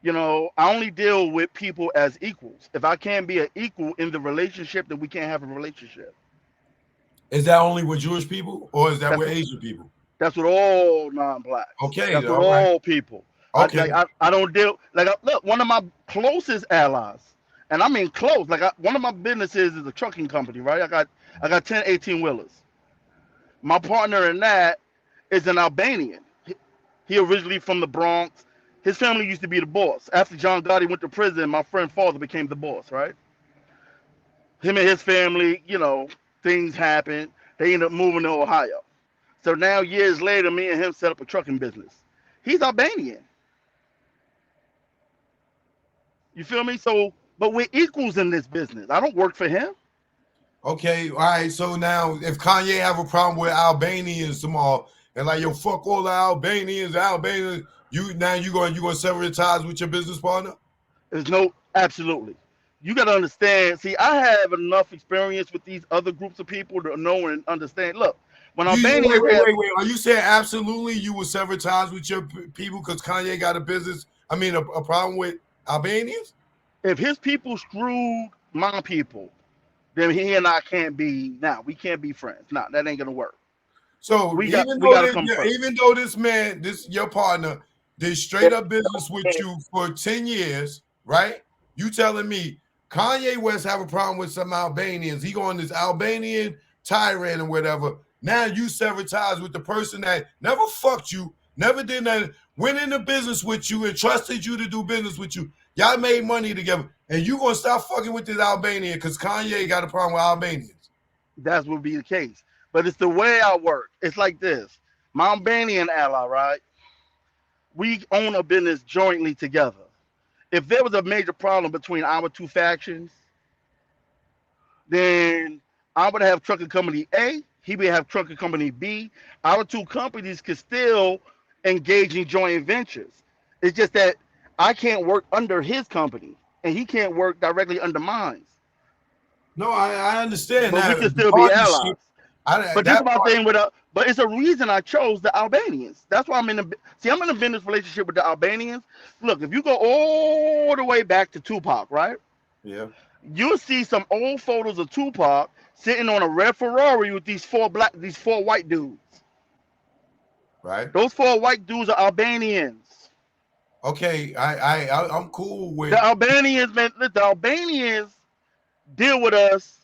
Speaker 5: I only deal with people as equals. If I can't be an equal in the relationship, then we can't have a relationship.
Speaker 1: Is that only with Jewish people or is that
Speaker 5: That's
Speaker 1: with
Speaker 5: what
Speaker 1: Asian people?
Speaker 5: that's what all non-blacks.
Speaker 1: Okay,
Speaker 5: That's what
Speaker 1: all right.
Speaker 5: all people. I
Speaker 1: Okay.
Speaker 5: like. I don't deal look. One of my closest allies, and I mean close. One of my businesses is a trucking company, right? I got 10 18 wheelers. My partner in that is an Albanian. He originally from the Bronx. His family used to be the boss. After John Gotti went to prison, my friend father became the boss, right? Him and his family, things happened. They ended up moving to Ohio. So now years later, me and him set up a trucking business. He's Albanian. You feel me? So, but we're equals in this business. I don't work for him.
Speaker 1: Okay, all right. So now, if Kanye have a problem with Albanians tomorrow, and like yo, fuck all the Albanians, you gonna sever the ties with your business partner?
Speaker 5: There's no absolutely. You got to understand. See, I have enough experience with these other groups of people to know and understand. Look, when
Speaker 1: Wait,
Speaker 5: Albanians
Speaker 1: wait,
Speaker 5: have,
Speaker 1: wait, wait. Are you saying absolutely you will sever ties with your people because Kanye got a business? I mean, a problem with Albanians?
Speaker 5: if his people screwed my people, then he and I can't be. Now we can't be friends. Nah, that ain't gonna work.
Speaker 1: So
Speaker 5: We got
Speaker 1: even
Speaker 5: we
Speaker 1: though
Speaker 5: got to come first.
Speaker 1: this man, this your partner, did straight up business with you for 10 years, right? You telling me Kanye West have a problem with some Albanians. He going this Albanian tyrant or whatever. Now you sever ties with the person that never fucked you, never did nothing, went into business with you and trusted you to do business with you. Y'all made money together. And you gonna stop fucking with this Albanian because Kanye got a problem with Albanians.
Speaker 5: That would be the case. But it's the way I work. It's like this. My Albanian ally, right? We own a business jointly together. If there was a major problem between our two factions, then I would have trucking company A, he would have trucking company B. Our two companies could still engage in joint ventures. It's just that I can't work under his company and he can't work directly under mine.
Speaker 1: No, I understand
Speaker 5: But we
Speaker 1: that
Speaker 5: can
Speaker 1: the
Speaker 5: still be
Speaker 1: partnership.
Speaker 5: allies. But this is
Speaker 1: That
Speaker 5: my
Speaker 1: part,
Speaker 5: thing with but it's a reason I chose the Albanians. That's why I'm in a business relationship with the Albanians. Look, if you go all the way back to Tupac, right?
Speaker 1: yeah,
Speaker 5: You'll see some old photos of Tupac sitting on a red Ferrari with these four white dudes.
Speaker 1: right.
Speaker 5: Those four white dudes are Albanians.
Speaker 1: Okay, I'm cool with.
Speaker 5: The Albanians, man, the Albanians deal with us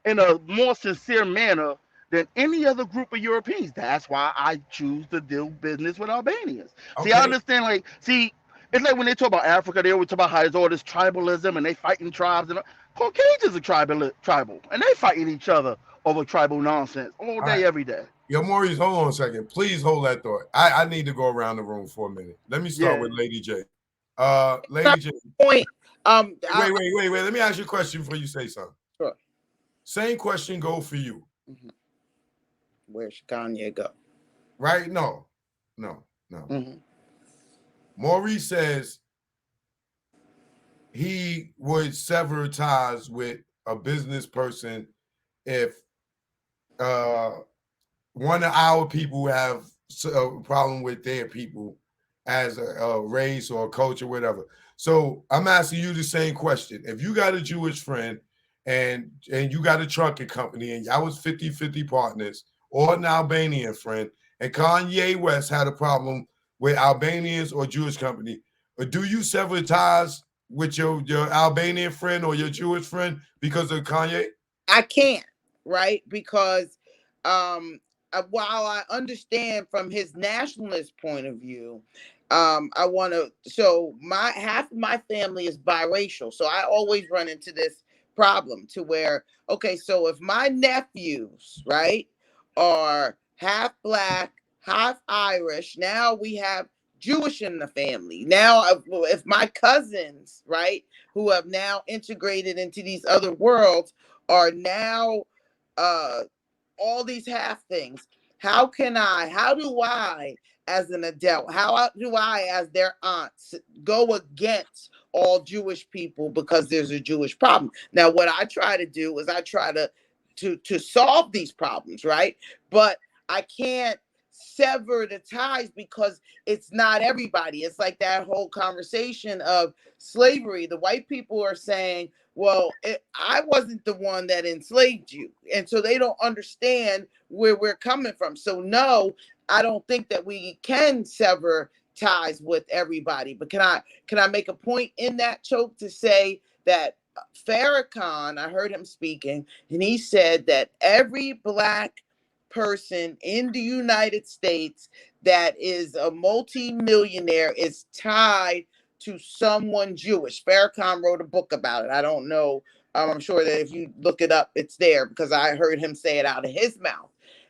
Speaker 5: in a more sincere manner than any other group of Europeans. That's why I choose to do business with Albanians. See, I
Speaker 1: Okay,
Speaker 5: understand. It's like when they talk about Africa, they always talk about how there's all this tribalism and they fighting tribes. And Caucasians are tribal, and they fighting each other over tribal nonsense all
Speaker 1: all right.
Speaker 5: day, every day.
Speaker 1: Yo, Maurice, hold on a second. Please hold that thought. I need to go around the room for a minute. Let me start
Speaker 5: Yeah,
Speaker 1: with Lady J.
Speaker 2: Not
Speaker 1: Lady J.
Speaker 2: point.
Speaker 1: Wait. Let me ask you a question before you say something.
Speaker 2: Sure.
Speaker 1: Same question go for you.
Speaker 2: Mm-hmm. Where should Kanye go?
Speaker 1: Right? No.
Speaker 2: Mm-hmm.
Speaker 1: Maurice says he would sever ties with a business person if one of our people have a problem with their people, as a race or a culture, whatever. So I'm asking you the same question. If you got a Jewish friend and you got a trucking company and y'all was 50-50 partners, or an Albanian friend, and Kanye West had a problem with Albanians or Jewish company, do you sever ties with your Albanian friend or your Jewish friend because of Kanye?
Speaker 7: I can't, right? Because um while I understand from his nationalist point of view, I want to, so my half of my family is biracial. So I always run into this problem to where, okay, so if my nephews, right, are half black, half Irish, now we have Jewish in the family. Now if my cousins, right, who have now integrated into these other worlds are now uh all these half things. How do I, as an adult, how do I, as their aunts, go against all Jewish people because there's a Jewish problem? Now, what I try to do is I try to solve these problems, right? But I can't sever the ties because it's not everybody. It's like that whole conversation of slavery. The white people are saying, well, I wasn't the one that enslaved you. And so they don't understand where we're coming from. So, no, I don't think that we can sever ties with everybody. But can I make a point in that, Choke, to say that Farrakhan, I heard him speaking, and he said that every black person in the United States that is a multi-millionaire is tied to someone Jewish. Farrakhan wrote a book about it. I don't know. I'm sure that if you look it up, it's there because I heard him say it out of his mouth.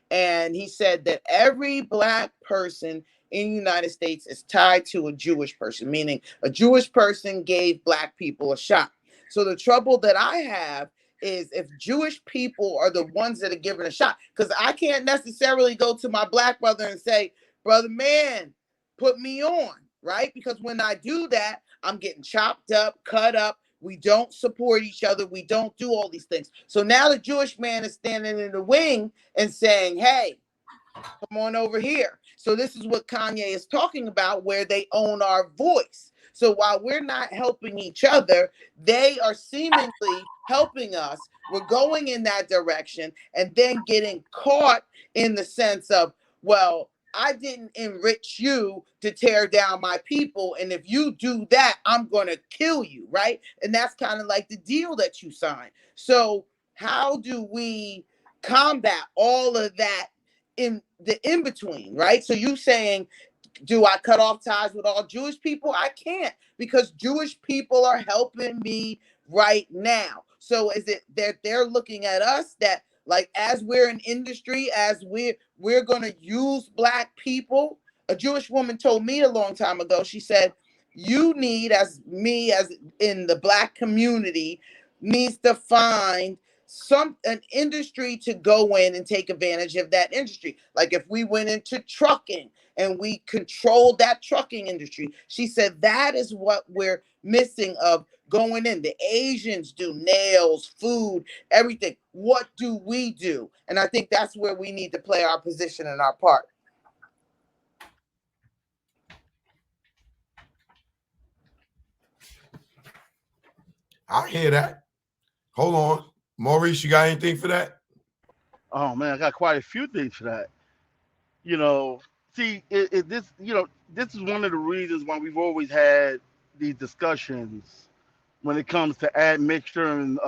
Speaker 7: And he said that every black person in the United States is tied to a Jewish person, meaning a Jewish person gave black people a shot. So the trouble that I have is if Jewish people are the ones that are given a shot, because I can't necessarily go to my black brother and say, brother man, put me on, right? Because when I do that, I'm getting chopped up, cut up. We don't support each other. We don't do all these things. So now the Jewish man is standing in the wing and saying, hey, come on over here. So this is what Kanye is talking about, where they own our voice. So while we're not helping each other, they are seemingly helping us. We're going in that direction and then getting caught in the sense of, well, I didn't enrich you to tear down my people. And if you do that, I'm going to kill you. Right. And that's kind of like the deal that you signed. So how do we combat all of that in the in between, right? So you saying, do I cut off ties with all Jewish people? I can't because Jewish people are helping me right now. So is it that they're looking at us that like as we're an industry, as we're gonna use black people? A Jewish woman told me a long time ago, she said, you need as me as in the black community needs to find some an industry to go in and take advantage of that industry. Like if we went into trucking and we controlled that trucking industry, she said that is what we're missing of going in. The Asians do nails, food, everything. What do we do? And I think that's where we need to play our position and our part.
Speaker 1: I hear that. Hold on. Maurice, you got anything for that?
Speaker 5: Oh man, I got quite a few things for that. You know, see, this is one of the reasons why we've always had these discussions when it comes to admixture and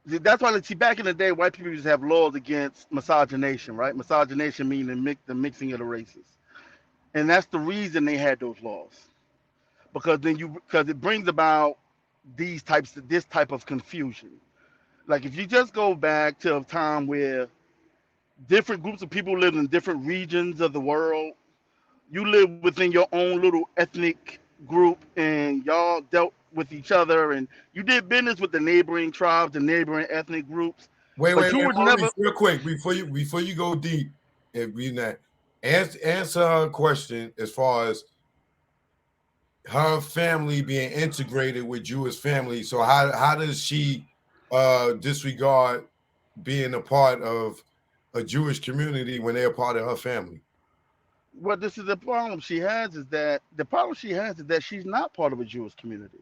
Speaker 5: that's why, see, back in the day, white people used to have laws against miscegenation, right? Miscegenation meaning the mixing of the races, and that's the reason they had those laws, because it brings about this type of confusion. Like if you just go back to a time where different groups of people lived in different regions of the world, you live within your own little ethnic group, and y'all dealt with each other, and you did business with the neighboring tribes, the neighboring ethnic groups, but you
Speaker 1: Wait,
Speaker 5: was never.
Speaker 1: Maurice, real quick before you go deep, if we not answer her question as far as her family being integrated with Jewish family. So how does she disregard being a part of a Jewish community when they're part of her family?
Speaker 5: Well, this is the problem she has is that she's not part of a Jewish community.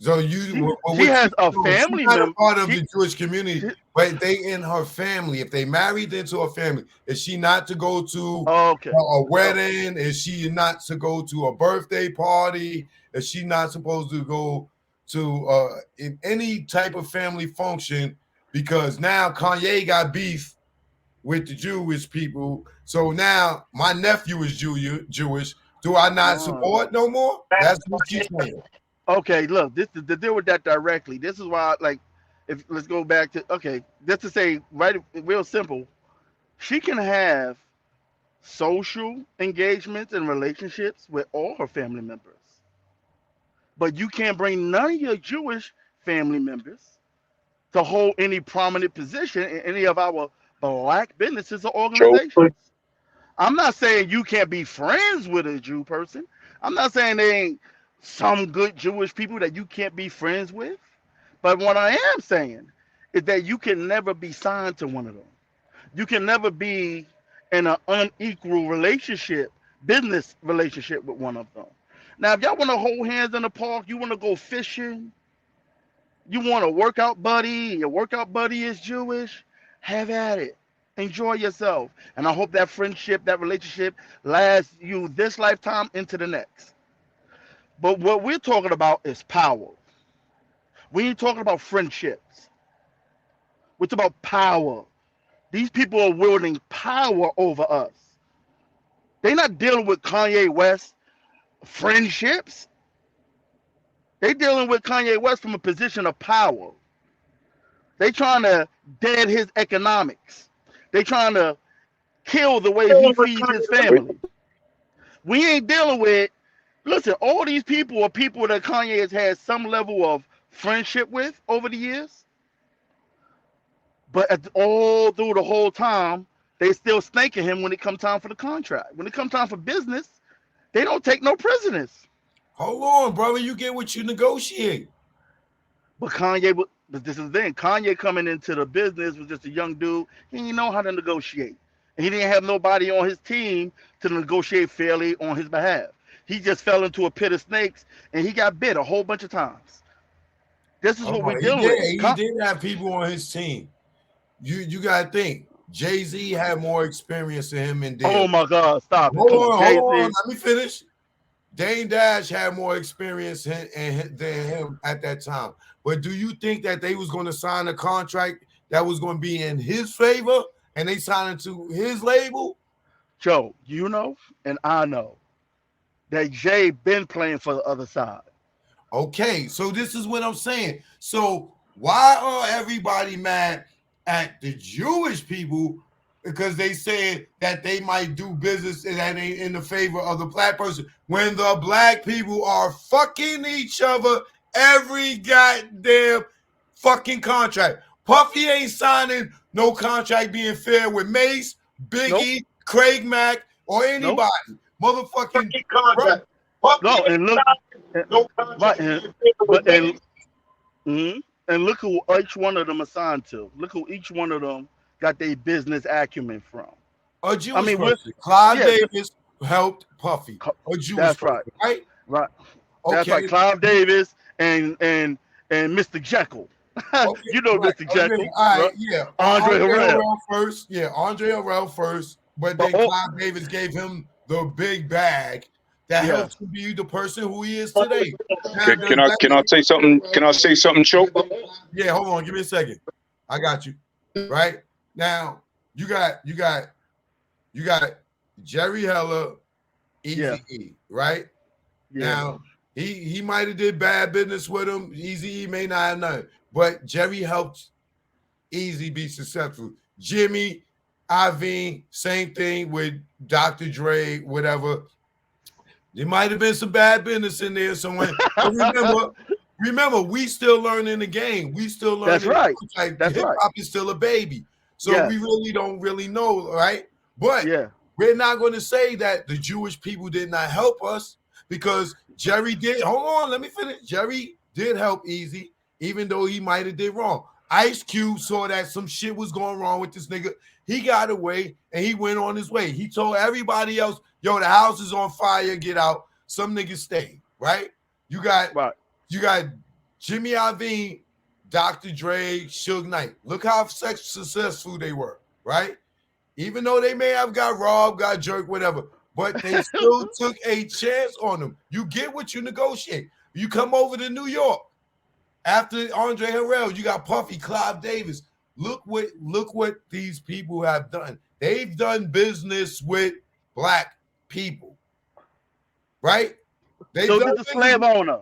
Speaker 1: So you,
Speaker 5: She
Speaker 1: what you
Speaker 5: has a
Speaker 1: know, she's
Speaker 5: family
Speaker 1: not a
Speaker 5: member.
Speaker 1: part of the Jewish community,
Speaker 5: She
Speaker 1: but they in her family. If they married into a family, is she not to go to
Speaker 5: okay.
Speaker 1: a
Speaker 5: Oh,
Speaker 1: wedding? Is she not to go to a birthday party? Is she not supposed to go to in any type of family function? Because now Kanye got beef with the Jewish people. So now my nephew is Jewish. Do I not
Speaker 5: uh,
Speaker 1: support no more? That's what she's saying.
Speaker 5: okay. Look, this is to deal with that directly. This is why, like, if let's go back to okay, just to say right, real simple. She can have social engagements and relationships with all her family members, but you can't bring none of your Jewish family members to hold any prominent position in any of our black businesses or
Speaker 8: Joe,
Speaker 5: organizations. I'm not saying you can't be friends with a Jew person. I'm not saying there ain't some good Jewish people that you can't be friends with. But what I am saying is that you can never be signed to one of them. You can never be in an unequal relationship, business relationship with one of them. Now, if y'all want to hold hands in the park, you want to go fishing, you want a workout buddy, and your workout buddy is Jewish, have at it. Enjoy yourself. And I hope that friendship, that relationship lasts you this lifetime into the next. But what we're talking about is power. We ain't talking about friendships. We're talking about power. These people are wielding power over us. They're not dealing with Kanye West friendships. They're dealing with Kanye West from a position of power. They trying to dead his economics. They trying to kill the way he feeds his family. We ain't dealing with listen, all these people are people that Kanye has had some level of friendship with over the years, but all through the whole time, they still snaking him when it comes time for the contract. When it comes time for business, they don't take no prisoners.
Speaker 1: Hold on, brother. You get what you negotiate.
Speaker 5: But but this is the thing. Kanye coming into the business was just a young dude. He didn't know how to negotiate. And he didn't have nobody on his team to negotiate fairly on his behalf. He just fell into a pit of snakes and he got bit a whole bunch of times. This is
Speaker 1: Hold
Speaker 5: what we're
Speaker 1: on. He
Speaker 5: dealing
Speaker 1: did.
Speaker 5: with.
Speaker 1: He did have people on his team. You gotta think. Jay-Z had more experience than him and
Speaker 5: Oh
Speaker 1: Dale.
Speaker 5: my God, stop it. Come on,
Speaker 1: Hold
Speaker 5: Jay
Speaker 1: on.
Speaker 5: Z.
Speaker 1: Let me finish. Dane Dash had more experience than him at that time. But do you think that they was going to sign a contract that was going to be in his favor and they signed it to his label?
Speaker 5: Joe, you know, and I know that Jay been playing for the other side.
Speaker 1: Okay, so this is what I'm saying. So why are everybody mad at the Jewish people because they saying that they might do business and that ain't in the favor of the black person when the black people are fucking each other every goddamn fucking contract. Puffy ain't signing no contract being fair with Mace,
Speaker 5: Nope,
Speaker 1: Biggie, Craig Mack, or
Speaker 5: nope,
Speaker 1: anybody. Motherfucking
Speaker 6: Contract. Puffy
Speaker 5: no,
Speaker 6: ain't
Speaker 5: and look,
Speaker 6: signed no
Speaker 5: right,
Speaker 6: contract
Speaker 5: and,
Speaker 6: in favor with
Speaker 5: but
Speaker 6: me.
Speaker 5: and look who each one of them assigned to. Look who each one of them got their business acumen from.
Speaker 1: a
Speaker 5: I
Speaker 1: Jewish
Speaker 5: mean, we're
Speaker 1: person. Clive
Speaker 5: yeah,
Speaker 1: Davis helped Puffy, a Jewish
Speaker 5: that's
Speaker 1: person,
Speaker 5: right,
Speaker 1: right?
Speaker 5: right, that's
Speaker 1: Okay,
Speaker 5: right. Clive Davis and Mr. Jekyll.
Speaker 1: okay,
Speaker 5: You know
Speaker 1: right.
Speaker 5: Mr.
Speaker 1: Okay,
Speaker 5: Jekyll,
Speaker 1: all right,
Speaker 5: right?
Speaker 1: yeah.
Speaker 5: Andre
Speaker 1: Andre
Speaker 5: Harrell.
Speaker 1: Harrell first. Yeah, Andre Harrell first, but
Speaker 5: But
Speaker 1: then Clive Davis gave him the big bag that
Speaker 5: yeah,
Speaker 1: helped him be the person who he is today. Now,
Speaker 8: can,
Speaker 1: does
Speaker 8: can I
Speaker 1: that
Speaker 8: can I say something? Can I say something, Joe?
Speaker 1: yeah, hold on, give me a second. I got you. Right? Now, you got Jerry Heller,
Speaker 5: yeah,
Speaker 1: Easy E, right?
Speaker 5: yeah.
Speaker 1: Now he might have did bad business with him. Easy may not have known, but Jerry helped Easy be successful. Jimmy, Iovine, same thing with Dr. Dre, whatever. There might have been some bad business in there somewhere. But remember, we still learning the game. We still
Speaker 5: That's
Speaker 1: learning
Speaker 5: right.
Speaker 1: like
Speaker 5: That's
Speaker 1: hip
Speaker 5: right.
Speaker 1: hop is still a baby. So we
Speaker 5: Yes.
Speaker 1: really don't really know, right? But
Speaker 5: Yeah.
Speaker 1: we're not going to say that the Jewish people did not help us because Jerry did. Hold on, let me finish. Jerry did help Easy, even though he might have did wrong. Ice Cube saw that some shit was going wrong with this nigga. He got away and he went on his way. He told everybody else, yo, the house is on fire, get out. Some niggas stayed, right? You got Jimmy Iovine, Dr. Dre, Suge Knight. Look how successful they were, right? Even though they may have got robbed, got jerked, whatever, but they still took a chance on them. You get what you negotiate. You come over to New York. After Andre Harrell, you got Puffy, Clive Davis. Look what these people have done. They've done business with black people, right?
Speaker 5: So did the slave owner,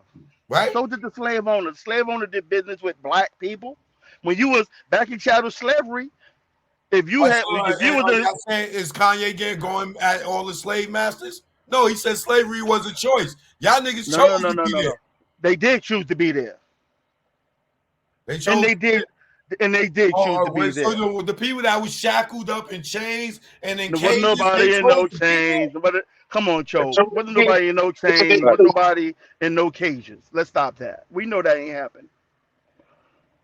Speaker 1: right?
Speaker 5: So did the slave owner. The slave owner did business with black people. When you was back in chattel slavery, if you was
Speaker 1: saying, is Kanye going at all the slave masters? No, he said slavery was a choice. Y'all niggas chose to be there.
Speaker 5: They did choose to be there.
Speaker 1: They chose.
Speaker 5: And they did choose to be there.
Speaker 1: So the people that was shackled up in chains and in
Speaker 5: there
Speaker 1: cages,
Speaker 5: wasn't nobody in no chains. Come on, Cho. Wasn't nobody in no chains. Wasn't nobody in no cages. Let's stop that. We know that ain't happened.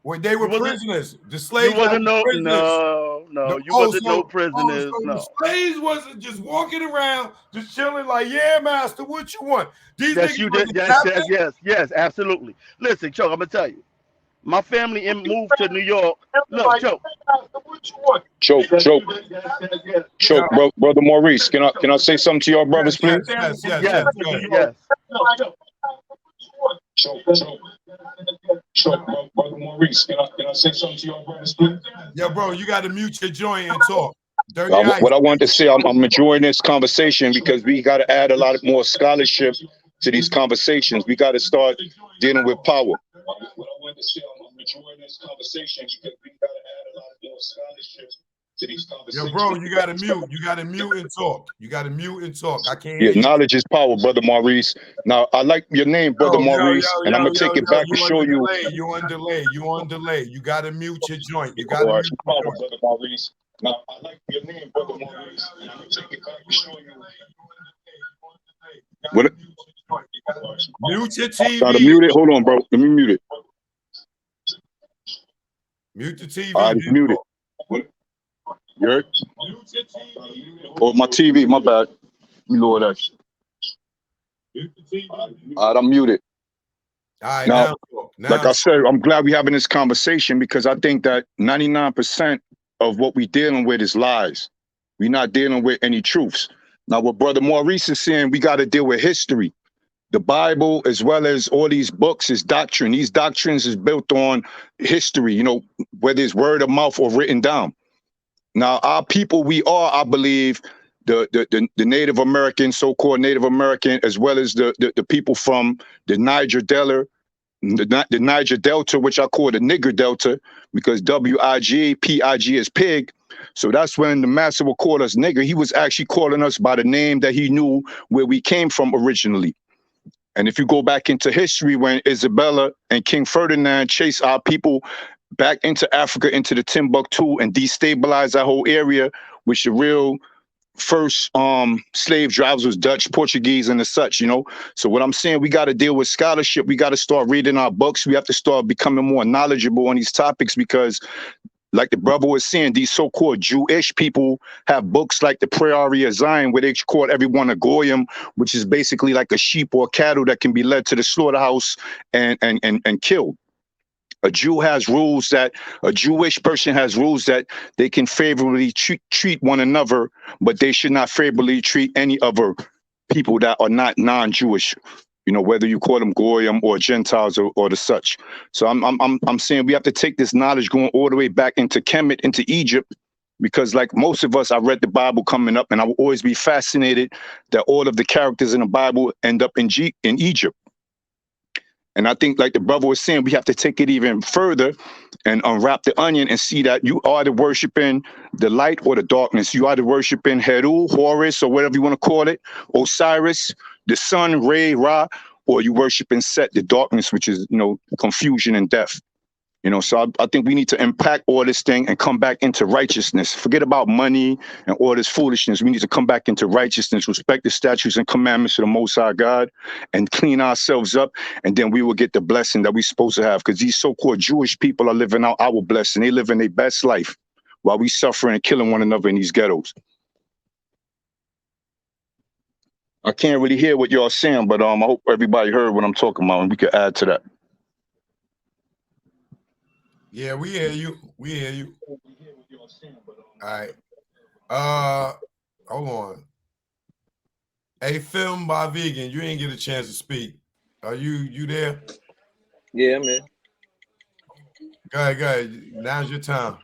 Speaker 1: When they were prisoners, the slaves
Speaker 5: wasn't
Speaker 1: no
Speaker 5: prisoners.
Speaker 1: The slaves wasn't just walking around, just chilling like, yeah, master, what you want? These niggas
Speaker 5: yes, absolutely. Listen, Cho, I'm gonna tell you. My family moved to New York. Look,
Speaker 8: Choke, brother Maurice. Can I say something to y'all brothers, please?
Speaker 5: Yes.
Speaker 8: Brother Maurice. Can I say something to y'all brothers, please?
Speaker 1: Yo, bro, you got to mute your joint and talk.
Speaker 8: What I wanted to say, I'm enjoying this conversation because we got to add a lot more scholarship to these conversations. We got to start dealing with power. What I wanted to say, I'm enjoying this conversation because we got to add a lot more scholarship to these conversations.
Speaker 1: Yo, bro, you got to mute. You got to mute and talk. You got to mute and talk. I can't hear you.
Speaker 8: Knowledge is power, brother Maurice. Now, I like your name, brother Maurice, and I'm going to take it back to show you.
Speaker 1: You on delay. You got to mute your joint. You got to mute
Speaker 8: power, brother Maurice. Now, I like your name, brother Maurice, and I'm going to take it back to show you. What?
Speaker 1: Mute your TV.
Speaker 8: Gotta mute it. Hold on, bro. Let me mute it.
Speaker 1: Mute the TV.
Speaker 8: I just mute it. What? You heard? Mute your TV. Oh, my TV. My bad. Let me lower that. Mute the TV. All right, I'm muted.
Speaker 1: All right,
Speaker 8: now, like I said, I'm glad we're having this conversation because I think that 99% of what we're dealing with is lies. We're not dealing with any truths. Now, what Brother Maurice is saying, we got to deal with history. The Bible, as well as all these books, is doctrine. These doctrines is built on history, whether it's word of mouth or written down. Now, our people, we are, I believe, the Native American, so-called Native American, as well as the people from the Niger Delta, the Niger Delta, which I call the Nigger Delta, because WIG, PIG is pig. So that's when the master would call us nigger. He was actually calling us by the name that he knew where we came from originally. And if you go back into history, when Isabella and King Ferdinand chased our people back into Africa, into the Timbuktu, and destabilized that whole area, which the real first slave drivers was Dutch, Portuguese, and the such, So what I'm saying, we got to deal with scholarship. We got to start reading our books. We have to start becoming more knowledgeable on these topics because, like the brother was saying, these so-called Jewish people have books like the Prairie of Zion, where they call everyone a goyim, which is basically like a sheep or cattle that can be led to the slaughterhouse and killed. A Jew has rules that a Jewish person has rules that they can favorably treat one another, but they should not favorably treat any other people that are not non-Jewish. Whether you call them goyim or Gentiles or the such. So I'm saying we have to take this knowledge going all the way back into Kemet, into Egypt, because like most of us, I read the Bible coming up, and I will always be fascinated that all of the characters in the Bible end up in Egypt. And I think, like the brother was saying, we have to take it even further and unwrap the onion and see that you are worshiping the light or the darkness. You are worshiping Heru, Horus, or whatever you want to call it, Osiris, the sun, Ra, or you worshiping Set, the darkness, which is, confusion and death. You know, so I think we need to impact all this thing and come back into righteousness. Forget about money and all this foolishness. We need to come back into righteousness, respect the statutes and commandments of the Most High God, and clean ourselves up, and then we will get the blessing that we're supposed to have. Because these so-called Jewish people are living out our blessing. They living their best life while we suffering and killing one another in these ghettos. I can't really hear what y'all saying, but I hope everybody heard what I'm talking about, and we could add to that.
Speaker 1: Yeah, we hear you. We hear you. All right. Hold on. A film by vegan. You ain't get a chance to speak. Are you there?
Speaker 9: Yeah, man.
Speaker 1: Go ahead, go ahead. Now's your time.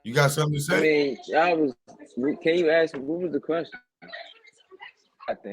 Speaker 1: You got something to say?
Speaker 9: I mean, can you ask what was the question? I think.